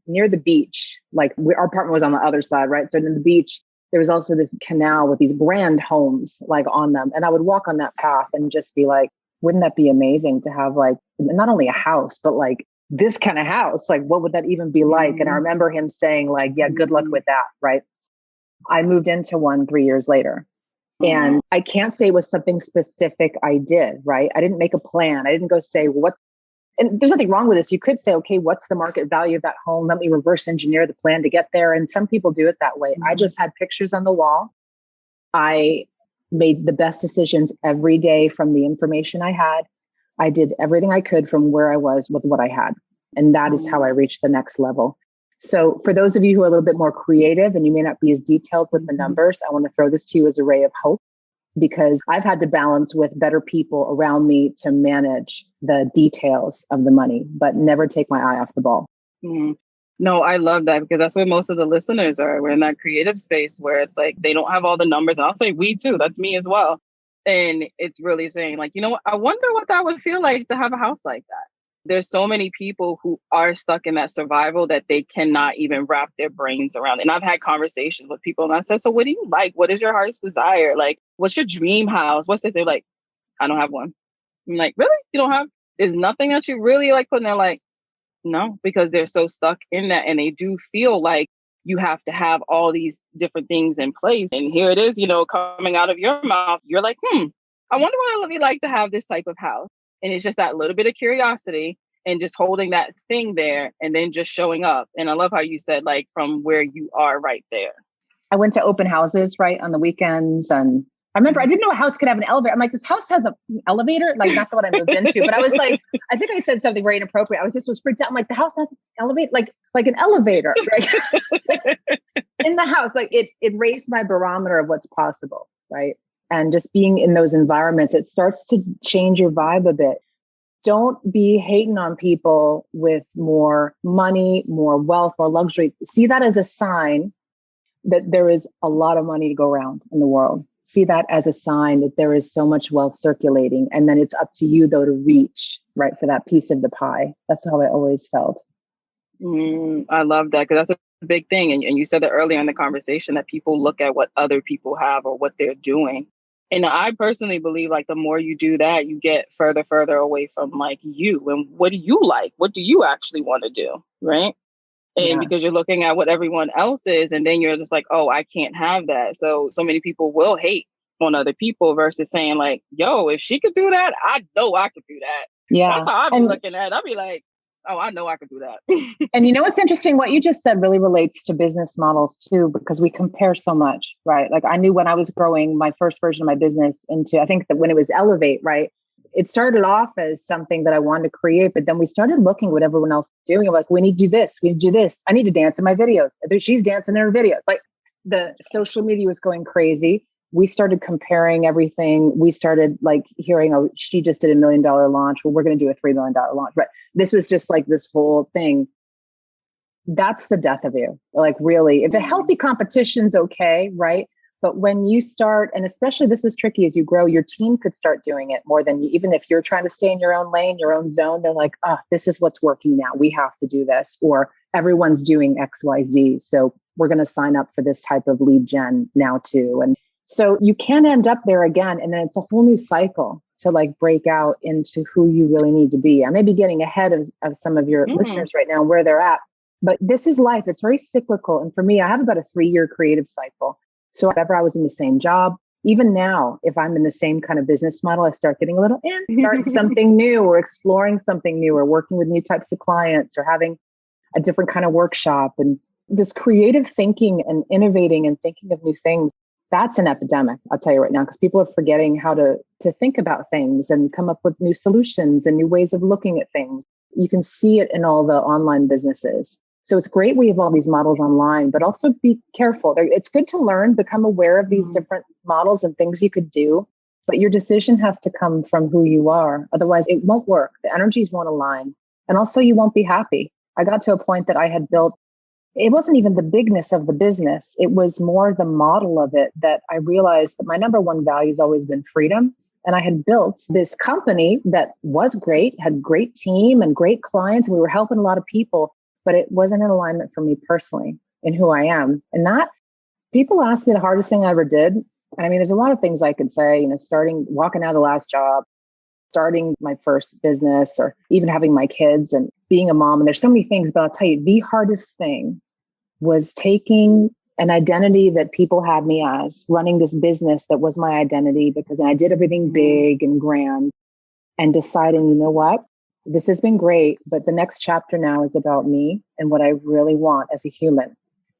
near the beach, like our apartment was on the other side, right? So in the beach, there was also this canal with these grand homes like on them. And I would walk on that path and just be like, wouldn't that be amazing to have like, not only a house, but like this kind of house? Like, what would that even be like? And I remember him saying like, yeah, good luck with that, right? I moved into one 3 years later. And I can't say it was something specific I did, right? I didn't make a plan. I didn't go say, well, and there's nothing wrong with this. You could say, okay, what's the market value of that home? Let me reverse engineer the plan to get there. And some people do it that way. I just had pictures on the wall. I made the best decisions every day from the information I had. I did everything I could from where I was with what I had. And that is how I reached the next level. So for those of you who are a little bit more creative and you may not be as detailed with the numbers, I want to throw this to you as a ray of hope, because I've had to balance with better people around me to manage the details of the money, but never take my eye off the ball. No, I love that, because that's where most of the listeners are. We're in that creative space where it's like, they don't have all the numbers. And I'll say we too, that's me as well. And it's really saying like, you know what, I wonder what that would feel like to have a house like that. There's so many people who are stuck in that survival that they cannot even wrap their brains around. And I've had conversations with people and I said, so what do you like? What is your heart's desire? Like, what's your dream house? What's this? They're like, I don't have one. I'm like, really? You don't have? There's nothing that you really like putting there? Like, no, because they're so stuck in that. And they do feel like you have to have all these different things in place. And here it is, you know, coming out of your mouth. You're like, I wonder what it would be like to have this type of house. And it's just that little bit of curiosity and just holding that thing there and then just showing up. And I love how you said, like, from where you are right there. I went to open houses, right, on the weekends. And I remember I didn't know a house could have an elevator. I'm like, this house has an elevator? Like, not the one I moved into, but I was like, I think I said something very inappropriate. I was freaked out. I'm like, the house has an elevator, like an elevator, right? In the house. Like it raised my barometer of what's possible, right? And just being in those environments, it starts to change your vibe a bit. Don't be hating on people with more money, more wealth, more luxury. See that as a sign that there is a lot of money to go around in the world. See that as a sign that there is so much wealth circulating. And then it's up to you, though, to reach, right, for that piece of the pie. That's how I always felt. I love that, because that's a big thing. And you said that earlier in the conversation, that people look at what other people have or what they're doing. And I personally believe like the more you do that, you get further away from like you. And what do you like? What do you actually want to do? Right. And because you're looking at what everyone else is, and then you're just like, oh, I can't have that. So many people will hate on other people versus saying like, yo, if she could do that, I know I could do that. Yeah. That's how I'd be looking at it. I'd be like, oh, I know I could do that. And you know what's interesting? What you just said really relates to business models too, because we compare so much, right? Like I knew when I was growing my first version of my business into, I think that when it was Elevate, right? It started off as something that I wanted to create, but then we started looking at what everyone else was doing. I'm like, we need to do this. We need to do this. I need to dance in my videos. She's dancing in her videos. Like the social media was going crazy. We started comparing everything. We started like hearing, oh, she just did $1 million launch. Well, we're going to do a $3 million launch. Right. This was just like this whole thing. That's the death of you. Like really, if a healthy competition's okay, right? But when you start, and especially this is tricky as you grow, your team could start doing it more than you, even if you're trying to stay in your own lane, your own zone, they're like, this is what's working now. We have to do this, or everyone's doing X, Y, Z. So we're going to sign up for this type of lead gen now too. And so you can end up there again. And then it's a whole new cycle to like break out into who you really need to be. I may be getting ahead of some of your listeners right now, where they're at, but this is life. It's very cyclical. And for me, I have about a 3-year creative cycle. So if ever I was in the same job, even now, if I'm in the same kind of business model, I start getting a little starting something new or exploring something new or working with new types of clients or having a different kind of workshop. And this creative thinking and innovating and thinking of new things, that's an epidemic, I'll tell you right now, because people are forgetting how to think about things and come up with new solutions and new ways of looking at things. You can see it in all the online businesses. So it's great we have all these models online, but also be careful. It's good to learn, become aware of these different models and things you could do, but your decision has to come from who you are. Otherwise, it won't work. The energies won't align. And also, you won't be happy. I got to a point that I had built, it wasn't even the bigness of the business. It was more the model of it that I realized that my number one value has always been freedom. And I had built this company that was great, had great team and great clients. We were helping a lot of people, but it wasn't in alignment for me personally in who I am. And that, people ask me the hardest thing I ever did. And I mean, there's a lot of things I could say, walking out of the last job, starting my first business, or even having my kids and being a mom. And there's so many things, but I'll tell you, the hardest thing was taking an identity that people had me as, running this business that was my identity, because I did everything big and grand, and deciding, you know what, this has been great, but the next chapter now is about me and what I really want as a human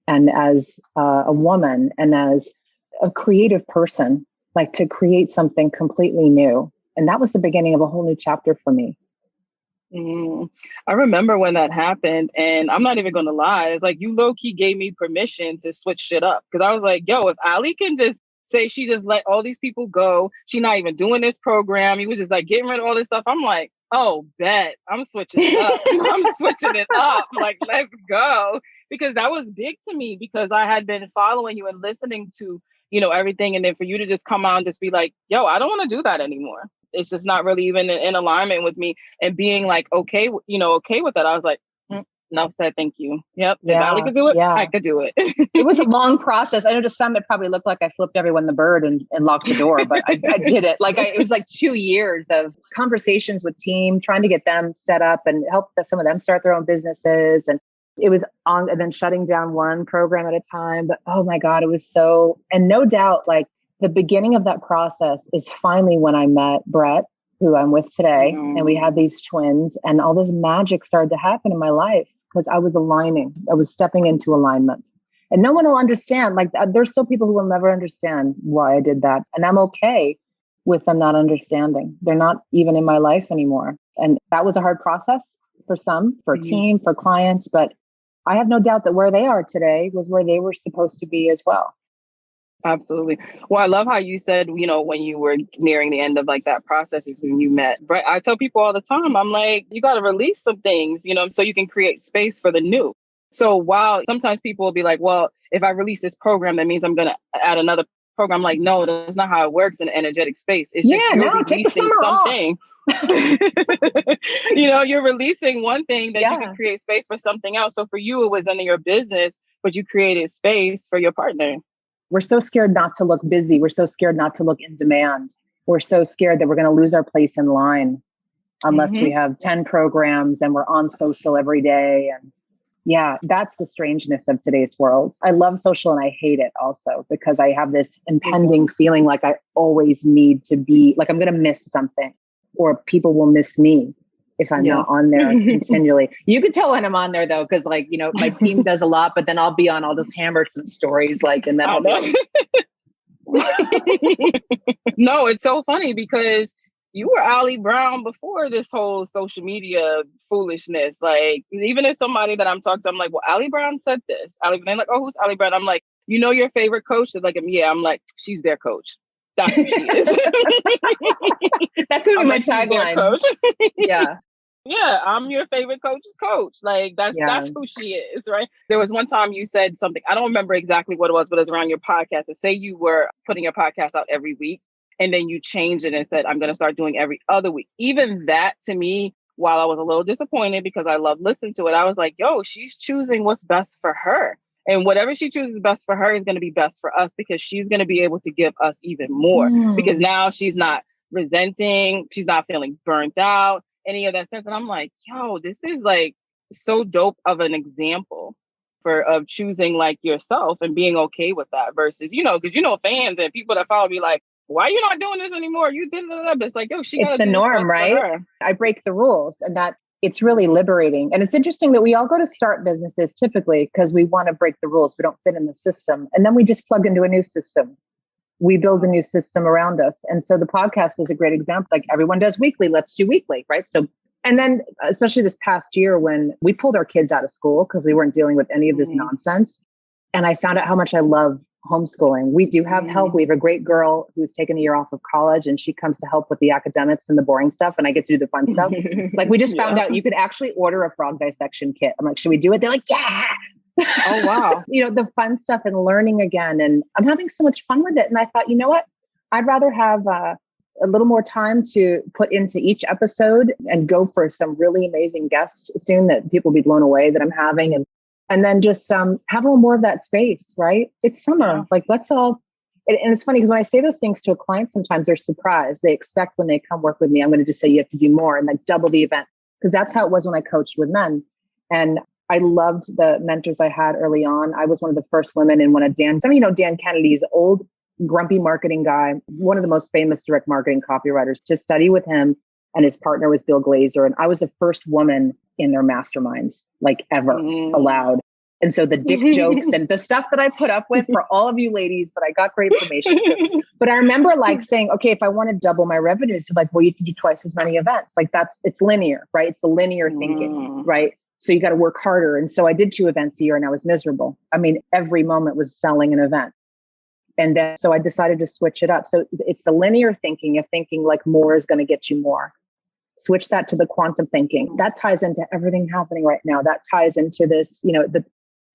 and as a woman and as a creative person, like to create something completely new. And that was the beginning of a whole new chapter for me. I remember when that happened, and I'm not even going to lie. It's like you low-key gave me permission to switch shit up, because I was like, yo, if Ali can just say she just let all these people go, she not even doing this program, he was just like getting rid of all this stuff. I'm like, oh, bet. I'm switching it up. I'm switching it up. Like, let's go. Because that was big to me, because I had been following you and listening to, everything. And then for you to just come out and just be like, yo, I don't want to do that anymore. It's just not really even in alignment with me, and being like, okay with that. I was like, enough said, thank you. Yep. If Ali could do it, I could do it. It was a long process. I know to some, it probably looked like I flipped everyone the bird and locked the door, but I did it. It was like 2 years of conversations with team, trying to get them set up and help some of them start their own businesses. And it was on, and then shutting down one program at a time. But oh my God, it was so, and no doubt, the beginning of that process is finally when I met Brett, who I'm with today. And we had these twins, and all this magic started to happen in my life because I was aligning. I was stepping into alignment. And no one will understand. There's still people who will never understand why I did that. And I'm okay with them not understanding. They're not even in my life anymore. And that was a hard process for some, for a team, for clients. But I have no doubt that where they are today was where they were supposed to be as well. Absolutely. Well, I love how you said, when you were nearing the end of that process is when you met Brett. I tell people all the time, I'm like, you got to release some things, so you can create space for the new. So while sometimes people will be like, well, if I release this program, that means I'm going to add another program. I'm like, no, that's not how it works in an energetic space. It's just you're releasing something. You're releasing one thing that you can create space for something else. So for you, it was in your business, but you created space for your partner. We're so scared not to look busy. We're so scared not to look in demand. We're so scared that we're going to lose our place in line unless we have 10 programs and we're on social every day. And that's the strangeness of today's world. I love social and I hate it also, because I have this impending feeling like I always need to be, like I'm going to miss something, or people will miss me if I'm not on there continually. You can tell when I'm on there though, because my team does a lot, but then I'll be on, I'll just hammer some stories and then I'll be No, it's so funny because you were Ali Brown before this whole social media foolishness. Even if somebody that I'm talking to, I'm like, well, Ali Brown said this. They're like, oh, who's Ali Brown? I'm like, your favorite coach? They're like, yeah. I'm like, she's their coach. That's who she is. That's gonna be my tagline. Coach. Yeah. Yeah, I'm your favorite coach's coach. That's who she is, right? There was one time you said something, I don't remember exactly what it was, but it was around your podcast. So say you were putting your podcast out every week, and then you changed it and said, I'm going to start doing every other week. Even that to me, while I was a little disappointed because I love listening to it, I was like, yo, she's choosing what's best for her. And whatever she chooses best for her is going to be best for us, because she's going to be able to give us even more. Because now she's not resenting, she's not feeling burnt out, any of that sense. And I'm like, yo, this is so dope of an example of choosing yourself and being okay with that versus, because fans and people that follow me why are you not doing this anymore? You did it. It's like, yo, it's the norm, right? I break the rules, and that it's really liberating. And it's interesting that we all go to start businesses typically because we want to break the rules. We don't fit in the system. And then we just plug into a new system. We build a new system around us. And so the podcast was a great example. Like everyone does weekly, let's do weekly, right? So, and then especially this past year when we pulled our kids out of school because we weren't dealing with any of this nonsense. And I found out how much I love homeschooling. We do have help. We have a great girl who's taken a year off of college and she comes to help with the academics and the boring stuff. And I get to do the fun stuff. Like we just found out you could actually order a frog dissection kit. I'm like, should we do it? They're like, yeah. Oh, wow. The fun stuff and learning again. And I'm having so much fun with it. And I thought, you know what? I'd rather have a little more time to put into each episode and go for some really amazing guests soon that people will be blown away that I'm having. And then just have a little more of that space, right? It's summer. Like, let's all, and it's funny because when I say those things to a client, sometimes they're surprised. They expect when they come work with me, I'm going to just say, you have to do more and like double the event. Because that's how it was when I coached with men. And I loved the mentors I had early on. I was one of the first women in one of some of you know Dan Kennedy's old grumpy marketing guy, one of the most famous direct marketing copywriters, to study with him. And his partner was Bill Glazer. And I was the first woman in their masterminds, like ever allowed. And so the dick jokes and the stuff that I put up with for all of you ladies, but I got great information. So, but I remember like saying, okay, if I want to double my revenues to like, well, you can do twice as many events. Like it's linear, right? It's the linear thinking, right? So you got to work harder. And so I did 2 events a year and I was miserable. I mean, every moment was selling an event. And then, so I decided to switch it up. So it's the linear thinking of thinking like more is going to get you more. Switch that to the quantum thinking. That ties into everything happening right now. That ties into this,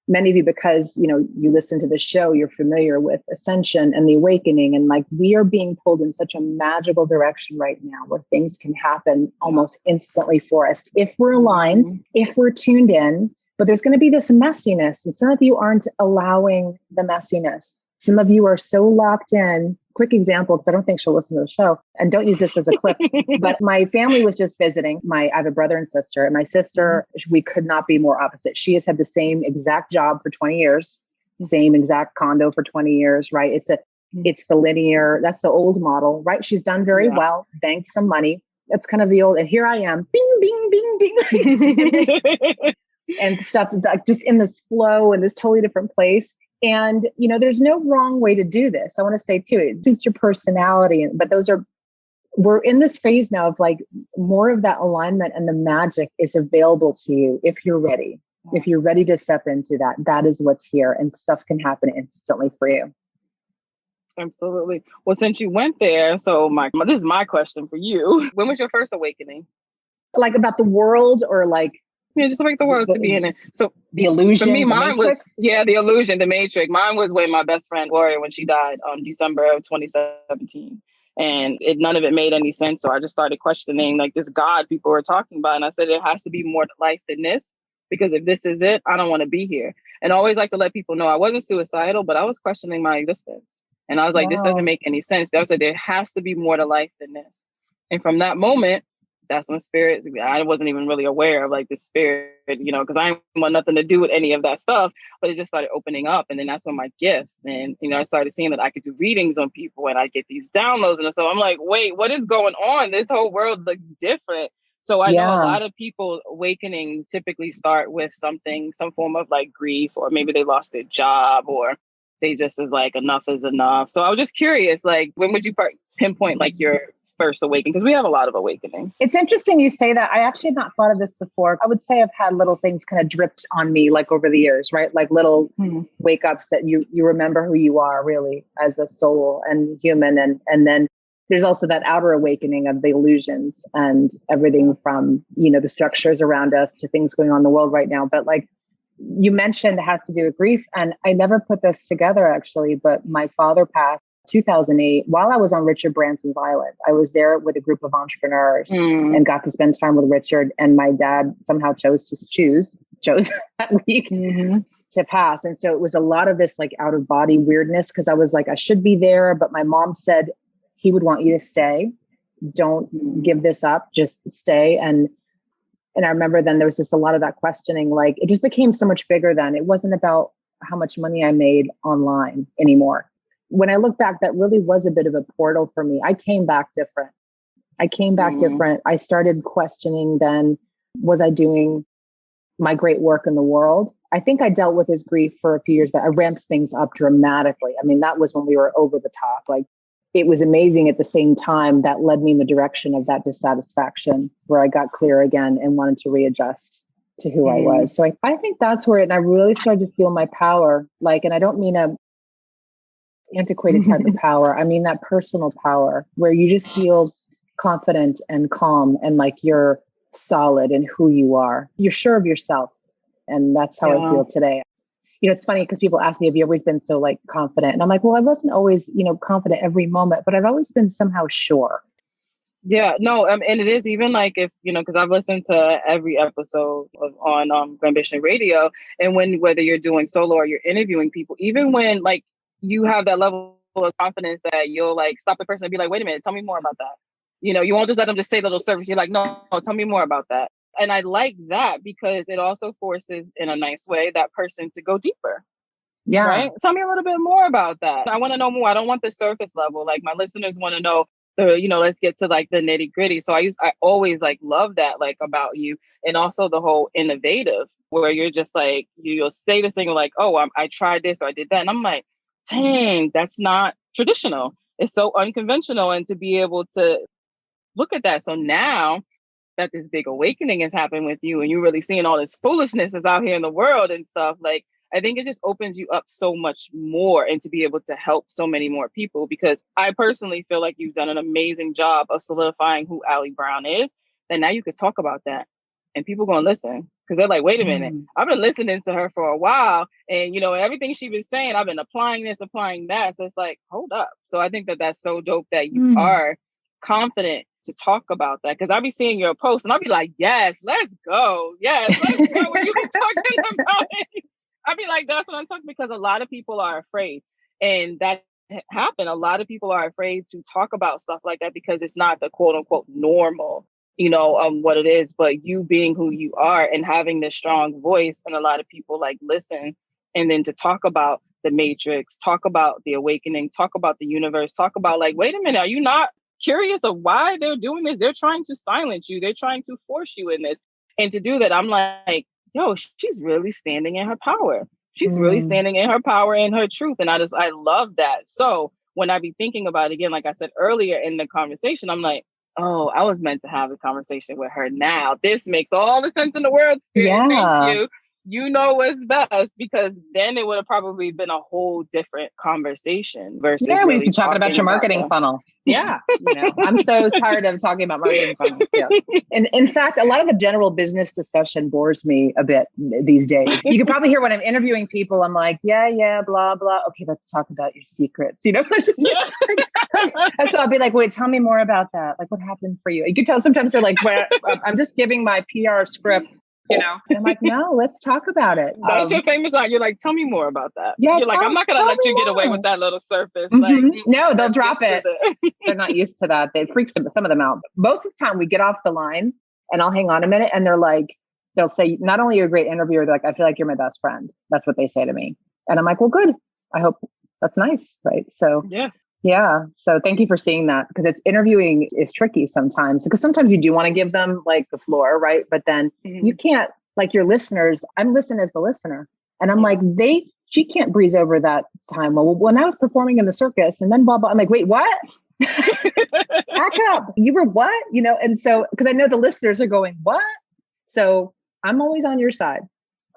many of you, because, you listen to the show, you're familiar with ascension and the awakening. And like, we are being pulled in such a magical direction right now where things can happen almost instantly for us. If we're aligned, if we're tuned in, but there's going to be this messiness. And some of you aren't allowing the messiness. Some of you are so locked in. Quick example, because I don't think she'll listen to the show, and don't use this as a clip, but my family was just visiting. I have a brother and sister, and my sister, we could not be more opposite. She has had the same exact job for 20 years, same exact condo for 20 years, right? It's the linear, that's the old model, right? She's done very well, banked some money. That's kind of the old, and here I am, bing, bing, bing, bing. And stuff like just in this flow and this totally different place. And, there's no wrong way to do this. I want to say too, it suits your personality, but we're in this phase now of like more of that alignment and the magic is available to you if you're ready. If you're ready to step into that, that is what's here and stuff can happen instantly for you. Absolutely. Well, since you went there, so this is my question for you. When was your first awakening? Like about the world or like? Yeah, just like the world to be in it. So the illusion. For me, mine was the illusion, the matrix. Mine was when my best friend Gloria, when she died on December of 2017, and none of it made any sense. So I just started questioning like this God people were talking about, and I said it has to be more to life than this, because if this is it, I don't want to be here. And I always like to let people know I wasn't suicidal, but I was questioning my existence, and I was like, this doesn't make any sense. I was like, there has to be more to life than this. And from that moment, that's when spirits, I wasn't even really aware of like the spirit, because I didn't want nothing to do with any of that stuff, but it just started opening up. And then that's when my gifts and, I started seeing that I could do readings on people and I get these downloads. And so I'm like, wait, what is going on? This whole world looks different. So I know a lot of people awakenings typically start with some form of like grief, or maybe they lost their job, or they just is like, enough is enough. So I was just curious, like, when would you pinpoint like your first awakening? Because we have a lot of awakenings. It's interesting you say that. I actually had not thought of this before. I would say I've had little things kind of dripped on me like over the years, right? Like little wake ups that you remember who you are really as a soul and human. And then there's also that outer awakening of the illusions and everything from, the structures around us to things going on in the world right now. But like you mentioned, it has to do with grief. And I never put this together actually, but my father passed 2008 while I was on Richard Branson's island. I was there with a group of entrepreneurs and got to spend time with Richard, and my dad somehow chose that week to pass. And so it was a lot of this like out of body weirdness, because I was like, I should be there, but my mom said he would want you to stay. Don't give this up, just stay. And I remember then there was just a lot of that questioning, like it just became so much bigger then. It wasn't about how much money I made online anymore. When I look back, that really was a bit of a portal for me. I came back different. I started questioning then Was I doing my great work in the world? I think I dealt with his grief for a few years, but I ramped things up dramatically. I mean, that was when we were over the top. Like, it was amazing. At the same time, that led me in the direction of that dissatisfaction where I got clear again and wanted to readjust to who I was. So I think that's where and I really started to feel my power. Like, and I don't mean a antiquated type of power. I mean that personal power where you just feel confident and calm and like you're solid in who you are. You're sure of yourself. And that's how I feel today. You know, it's funny because people ask me, have you always been so like confident? And I'm like, well, I wasn't always, confident every moment, but I've always been somehow sure. Yeah, no, and it is even like if, because I've listened to every episode on Glambition Radio, and whether you're doing solo or you're interviewing people, even when like you have that level of confidence that you'll like stop the person and be like, wait a minute, tell me more about that. You won't just let them just say little service. You're like, no, tell me more about that. And I like that because it also forces in a nice way that person to go deeper. Yeah. Right. Tell me a little bit more about that. I want to know more. I don't want the surface level. Like my listeners want to know let's get to like the nitty gritty. So I always like love that like about you. And also the whole innovative where you're just like, you'll say this thing like, oh, I tried this or I did that. And I'm like, dang, that's not traditional. It's so unconventional. And to be able to look at that. So now that this big awakening has happened with you and you're really seeing all this foolishness is out here in the world and stuff, like, I think it just opens you up so much more and to be able to help so many more people, because I personally feel like you've done an amazing job of solidifying who Ali Brown is. And now you could talk about that and people going to listen because they're like, wait a minute, I've been listening to her for a while. And, everything she's been saying, I've been applying this, applying that. So it's like, hold up. So I think that that's so dope that you are confident to talk about that, because I'll be seeing your post and I'll be like, yes, let's go. Yes, let's go. When you be talking about it, I'll be like, that's what I'm talking, because a lot of people are afraid. And that happened. A lot of people are afraid to talk about stuff like that because it's not the quote unquote normal, what it is. But you being who you are and having this strong voice, and a lot of people like listen, and then to talk about the matrix, talk about the awakening, talk about the universe, talk about like, wait a minute, are you not curious of why they're doing this? They're trying to silence you. They're trying to force you in this. And to do that, I'm like, yo, she's really standing in her power. She's really standing in her power and her truth. And I love that. So when I be thinking about it again, like I said earlier in the conversation, I'm like, oh, I was meant to have a conversation with her now. This makes all the sense in the world, Spirit. Yeah. Thank you. You know what's best, because then it would have probably been a whole different conversation versus we used to be talking about your marketing funnel. Yeah. I'm so tired of talking about marketing funnels. Yeah. And in fact, a lot of the general business discussion bores me a bit these days. You can probably hear when I'm interviewing people, I'm like, yeah, blah, blah. Okay, let's talk about your secrets. And so I'll be like, wait, tell me more about that. Like, what happened for you? You can tell sometimes they're like, well, I'm just giving my PR script. And I'm like, no, let's talk about it. That's your famous line. You're like, tell me more about that. Yeah, you're like, I'm not going to let you get away with that little surface. Like, no, they'll drop it. They're not used to that. It freaks some of them out. Most of the time we get off the line and I'll hang on a minute and they're like, they'll say, not only you're a great interviewer, they're like, I feel like you're my best friend. That's what they say to me. And I'm like, well, good. I hope that's nice. Right. So yeah. So thank you for seeing that, because interviewing is tricky sometimes, because sometimes you do want to give them like the floor. Right. But then you can't, like your listeners, I'm listening as the listener. And I'm like, she can't breeze over that time. Well, when I was performing in the circus and then blah, blah, I'm like, wait, what? Back up. You were what? And so, because I know the listeners are going, what? So I'm always on your side.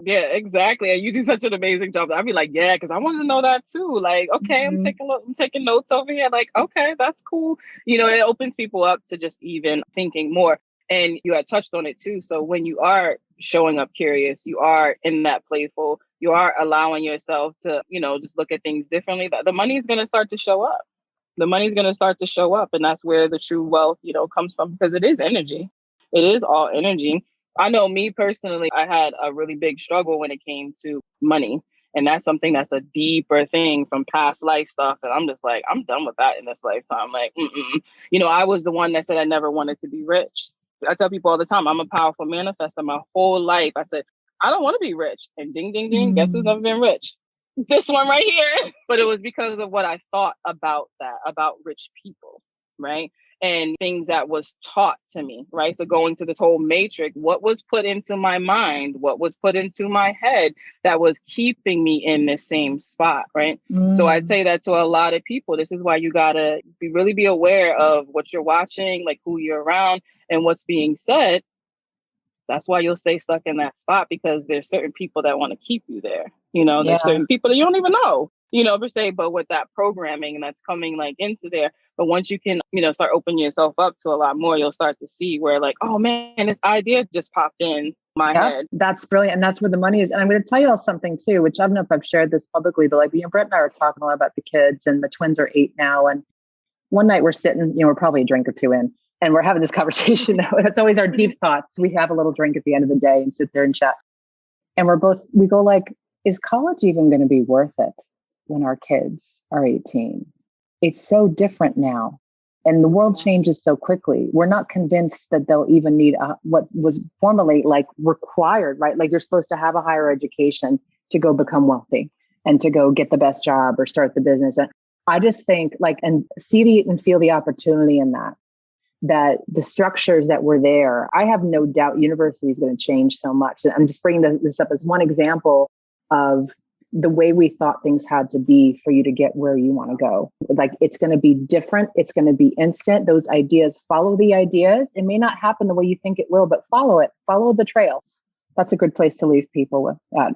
Yeah, exactly. And you do such an amazing job. I'd be like, yeah, because I want to know that too. Like, okay, I'm taking notes over here. Like, okay, that's cool. It opens people up to just even thinking more. And you had touched on it too. So when you are showing up curious, you are in that playful, you are allowing yourself to, just look at things differently, the money is going to start to show up. The money's going to start to show up. And that's where the true wealth, comes from, because it is energy. It is all energy. I know me personally, I had a really big struggle when it came to money. And that's something that's a deeper thing from past life stuff. And I'm just like, I'm done with that in this lifetime. Like, I was the one that said I never wanted to be rich. I tell people all the time, I'm a powerful manifestor. My whole life, I said, I don't want to be rich. And ding, ding, ding, guess who's never been rich? This one right here. But it was because of what I thought about that, about rich people, right? and things that was taught to me, right? So going to this whole matrix, what was put into my mind, what was put into my head that was keeping me in this same spot, right? So I'd say that to a lot of people. This is why you gotta really be aware of what you're watching, like who you're around and what's being said. That's why you'll stay stuck in that spot, because there's certain people that want to keep you there. There's certain people that you don't even know, per se, but with that programming that's coming like into there. But once you can, start opening yourself up to a lot more, you'll start to see where like, oh man, this idea just popped in my head. That's brilliant. And that's where the money is. And I'm going to tell you all something too, which I don't know if I've shared this publicly, but like, Brett and I were talking a lot about the kids, and the twins are 8 now. And one night we're sitting, we're probably a drink or two in, and we're having this conversation. It's always our deep thoughts. We have a little drink at the end of the day and sit there and chat. And we go like, is college even going to be worth it when our kids are 18? It's so different now. And the world changes so quickly. We're not convinced that they'll even need what was formerly like required, right? Like you're supposed to have a higher education to go become wealthy and to go get the best job or start the business. And I just think and see and feel the opportunity in that the structures that were there, I have no doubt university is going to change so much. And I'm just bringing this up as one example of the way we thought things had to be for you to get where you want to go. Like it's going to be different. It's going to be instant. Those ideas, follow the ideas. It may not happen the way you think it will, but follow it. Follow the trail. That's a good place to leave people with that.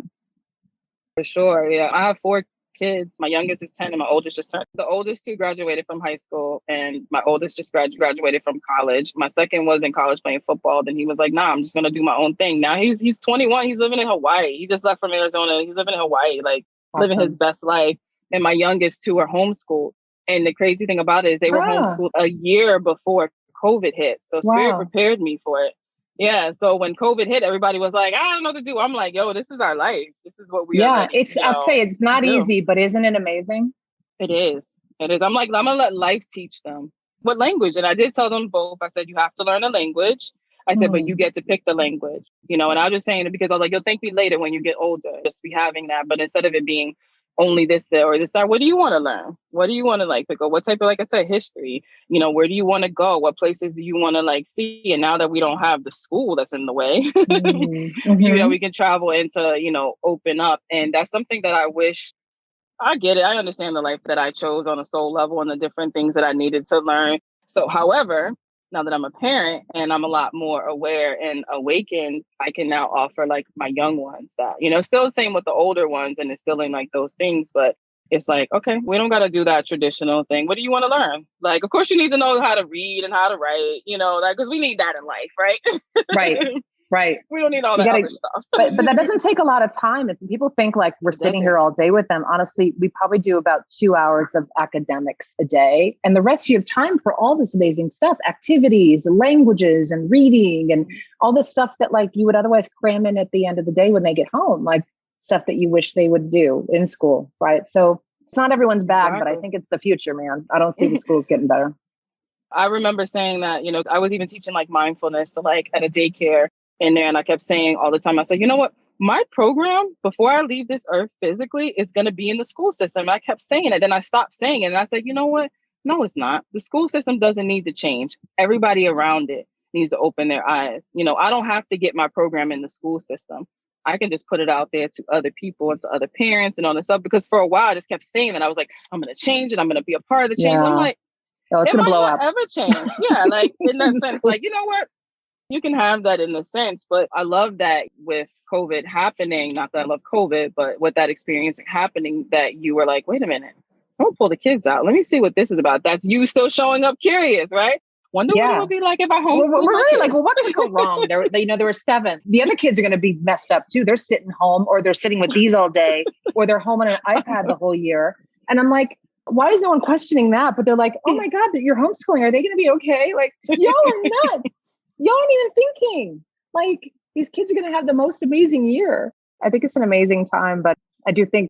For sure. Yeah. I have 4 kids. My youngest is 10 and my oldest just turned. The oldest 2 graduated from high school, and my oldest just graduated from college. My second was in college playing football. Then he was like, nah, I'm just going to do my own thing. Now he's 21. He's living in Hawaii. He just left from Arizona. He's living in Hawaii, like awesome. Living his best life. And my youngest 2 are homeschooled. And the crazy thing about it is they were homeschooled a year before COVID hit. So Spirit prepared me for it. Yeah. So when COVID hit, everybody was like, I don't know what to do. I'm like, yo, this is our life. This is what we are. Yeah, I'd say it's not easy, but isn't it amazing? It is. It is. I'm like, I'm going to let life teach them what language. And I did tell them both. I said, you have to learn a language. I said, but you get to pick the language, and I was just saying it because I was like, you'll thank me later when you get older, just be having that. But instead of it being only this, that, or this, that, what do you want to learn? What do you want to pick up? What type of, like I said, history, where do you want to go? What places do you want to see? And now that we don't have the school that's in the way, we can travel and to, open up. And that's something that I wish. I get it. I understand the life that I chose on a soul level and the different things that I needed to learn. So, however, now that I'm a parent and I'm a lot more aware and awakened, I can now offer my young ones that, still the same with the older ones and instilling those things. But it's like, okay, we don't got to do that traditional thing. What do you want to learn? Of course, you need to know how to read and how to write, because we need that in life, right? Right. We don't need all that other stuff. but that doesn't take a lot of time. It's people think we're sitting here all day with them. Honestly, we probably do about 2 hours of academics a day. And the rest you have time for all this amazing stuff, activities, languages and reading and all this stuff that you would otherwise cram in at the end of the day when they get home, stuff that you wish they would do in school. Right. So it's not everyone's bag, but I think it's the future, man. I don't see the schools getting better. I remember saying that, I was even teaching mindfulness to at a daycare in there. And I kept saying all the time, I said, you know what, my program before I leave this earth physically is going to be in the school system. And I kept saying it. Then I stopped saying it. And I said, you know what? No, it's not. The school system doesn't need to change. Everybody around it needs to open their eyes. I don't have to get my program in the school system. I can just put it out there to other people and to other parents and all this stuff. Because for a while I just kept saying that. I was like, I'm going to change it. I'm going to be a part of the change. Yeah. I'm like, oh, it's going to blow up. Ever change. Yeah. In that sense, you know what? You can have that in a sense, but I love that with COVID happening, not that I love COVID, but with that experience happening, that you were like, wait a minute, don't pull the kids out. Let me see what this is about. That's you still showing up curious, right? Wonder what it would be like if I homeschool. We're really what could go wrong? There were 7. The other kids are going to be messed up too. They're sitting home or they're sitting with these all day or they're home on an iPad the whole year. And I'm like, why is no one questioning that? But they're like, oh my God, you're homeschooling. Are they going to be okay? Y'all are nuts. Y'all aren't even thinking these kids are going to have the most amazing year. I think it's an amazing time, but I do think,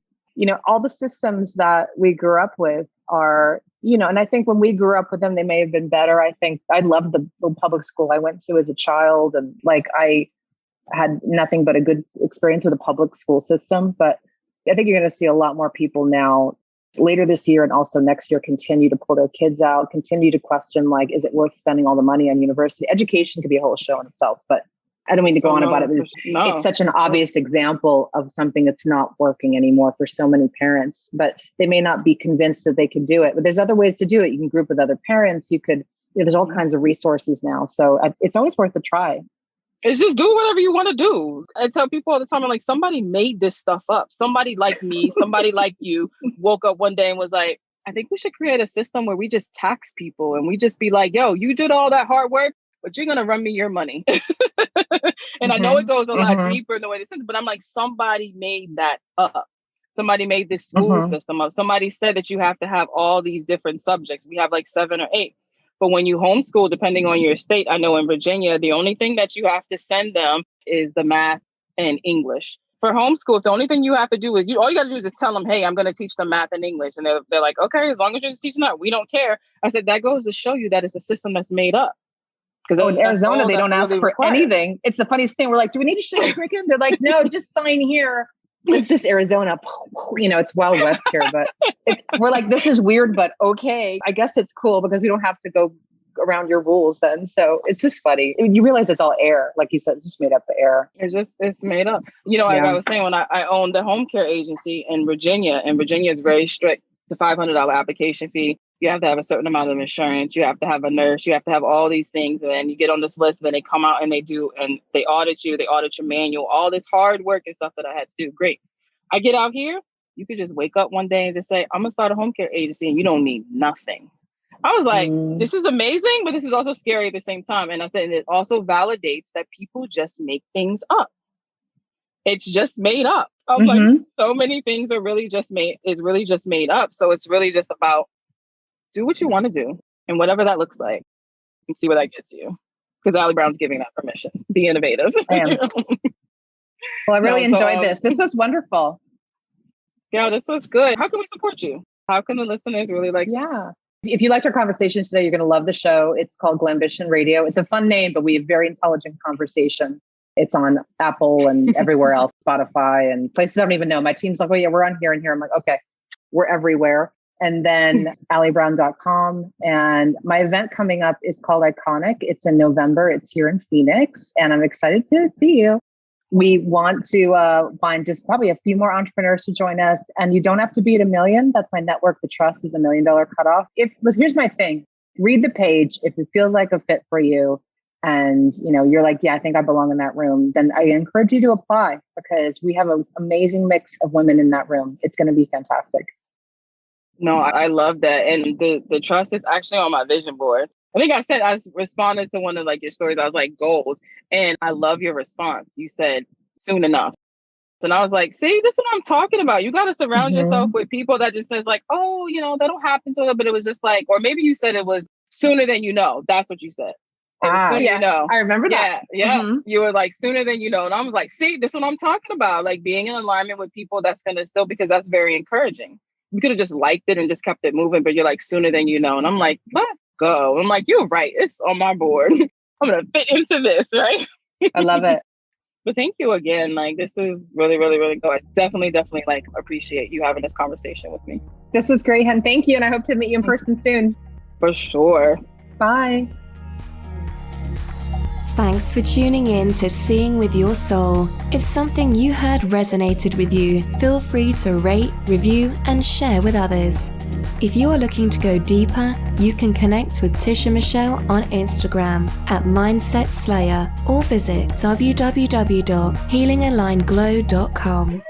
all the systems that we grew up with are, and I think when we grew up with them, they may have been better. I think I loved the public school I went to as a child. And I had nothing but a good experience with the public school system. But I think you're going to see a lot more people now later this year and also next year continue to pull their kids out, continue to question, like, is it worth spending all the money on university? Education could be a whole show in itself, but I don't mean to go on about it. But it's such an obvious example of something that's not working anymore for so many parents, but they may not be convinced that they could do it. But there's other ways to do it. You can group with other parents. You could, there's all kinds of resources now. So it's always worth a try. It's just do whatever you want to do. I tell people all the time, I'm like, somebody made this stuff up. Somebody like me, somebody like you woke up one day and was like, I think we should create a system where we just tax people and we just be like, yo, you did all that hard work, but you're going to run me your money. And I know it goes a lot deeper in the way this is, but I'm like, somebody made that up. Somebody made this school system up. Somebody said that you have to have all these different subjects. We have like 7 or 8. But when you homeschool, depending on your state, I know in Virginia, the only thing that you have to send them is the math and English. For homeschool, the only thing you have to do is, all you got to do is just tell them, hey, I'm going to teach them math and English. And they're like, okay, as long as you're just teaching that, we don't care. I said, that goes to show you that it's a system that's made up. Because in Arizona, they don't ask for anything. It's the funniest thing. We're like, do we need to show curriculum? They're like, no, just sign here. It's just Arizona. It's Wild West here, but we're like, this is weird, but okay. I guess it's cool because we don't have to go around your rules then. So it's just funny. You realize it's all air. Like you said, it's just made up air. It's made up. Like I was saying, when I owned the home care agency in Virginia, and Virginia is very strict. It's a $500 application fee. You have to have a certain amount of insurance. You have to have a nurse. You have to have all these things. And then you get on this list, and then they come out and they audit you. They audit your manual, all this hard work and stuff that I had to do. Great. I get out here. You could just wake up one day and just say, I'm going to start a home care agency, and you don't need nothing. I was like, this is amazing, but this is also scary at the same time. And I said, it also validates that people just make things up. It's just made up. I'm like, so many things are really just made up. So it's really just about do what you want to do and whatever that looks like and see where that gets you. Because Ali Brown's giving that permission. Be innovative. I am. Well, I really enjoyed this. This was wonderful. Yeah, this was good. How can we support you? How can the listeners really If you liked our conversations today, you're going to love the show. It's called Glambition Radio. It's a fun name, but we have very intelligent conversation. It's on Apple and everywhere else, Spotify and places I don't even know. My team's like, oh yeah, we're on here and here. I'm like, okay, we're everywhere. And then alibrown.com. And my event coming up is called Iconic. It's in November. It's here in Phoenix. And I'm excited to see you. We want to find just probably a few more entrepreneurs to join us. And you don't have to be at 1 million. That's my network. The Trust is $1 million cutoff. Here's my thing. Read the page. If it feels like a fit for you and you're like, yeah, I think I belong in that room, then I encourage you to apply because we have an amazing mix of women in that room. It's going to be fantastic. No, I love that. And the Trust is actually on my vision board. I think I responded to one of your stories. I was like, goals. And I love your response. You said soon enough. And I was like, see, this is what I'm talking about. You got to surround yourself with people that just says oh, that'll happen to it. But it was just or maybe you said it was sooner than you know. That's what you said. Sooner you know. I remember that. Yeah. You were like sooner than you know. And I was like, see, this is what I'm talking about. Being in alignment with people that's going to still, because that's very encouraging. You could have just liked it and just kept it moving, but you're like sooner than you know. And I'm like, let's go. I'm like, you're right. It's on my board. I'm going to fit into this, right? I love it. But thank you again. This is really, really, really good. I definitely appreciate you having this conversation with me. This was great, Hen. Thank you. And I hope to meet you in person soon. For sure. Bye. Thanks for tuning in to Seeing with Your Soul. If something you heard resonated with you, feel free to rate, review, and share with others. If you are looking to go deeper, you can connect with Tisha Michelle on Instagram at Mindset Slayer or visit www.healingalignglow.com.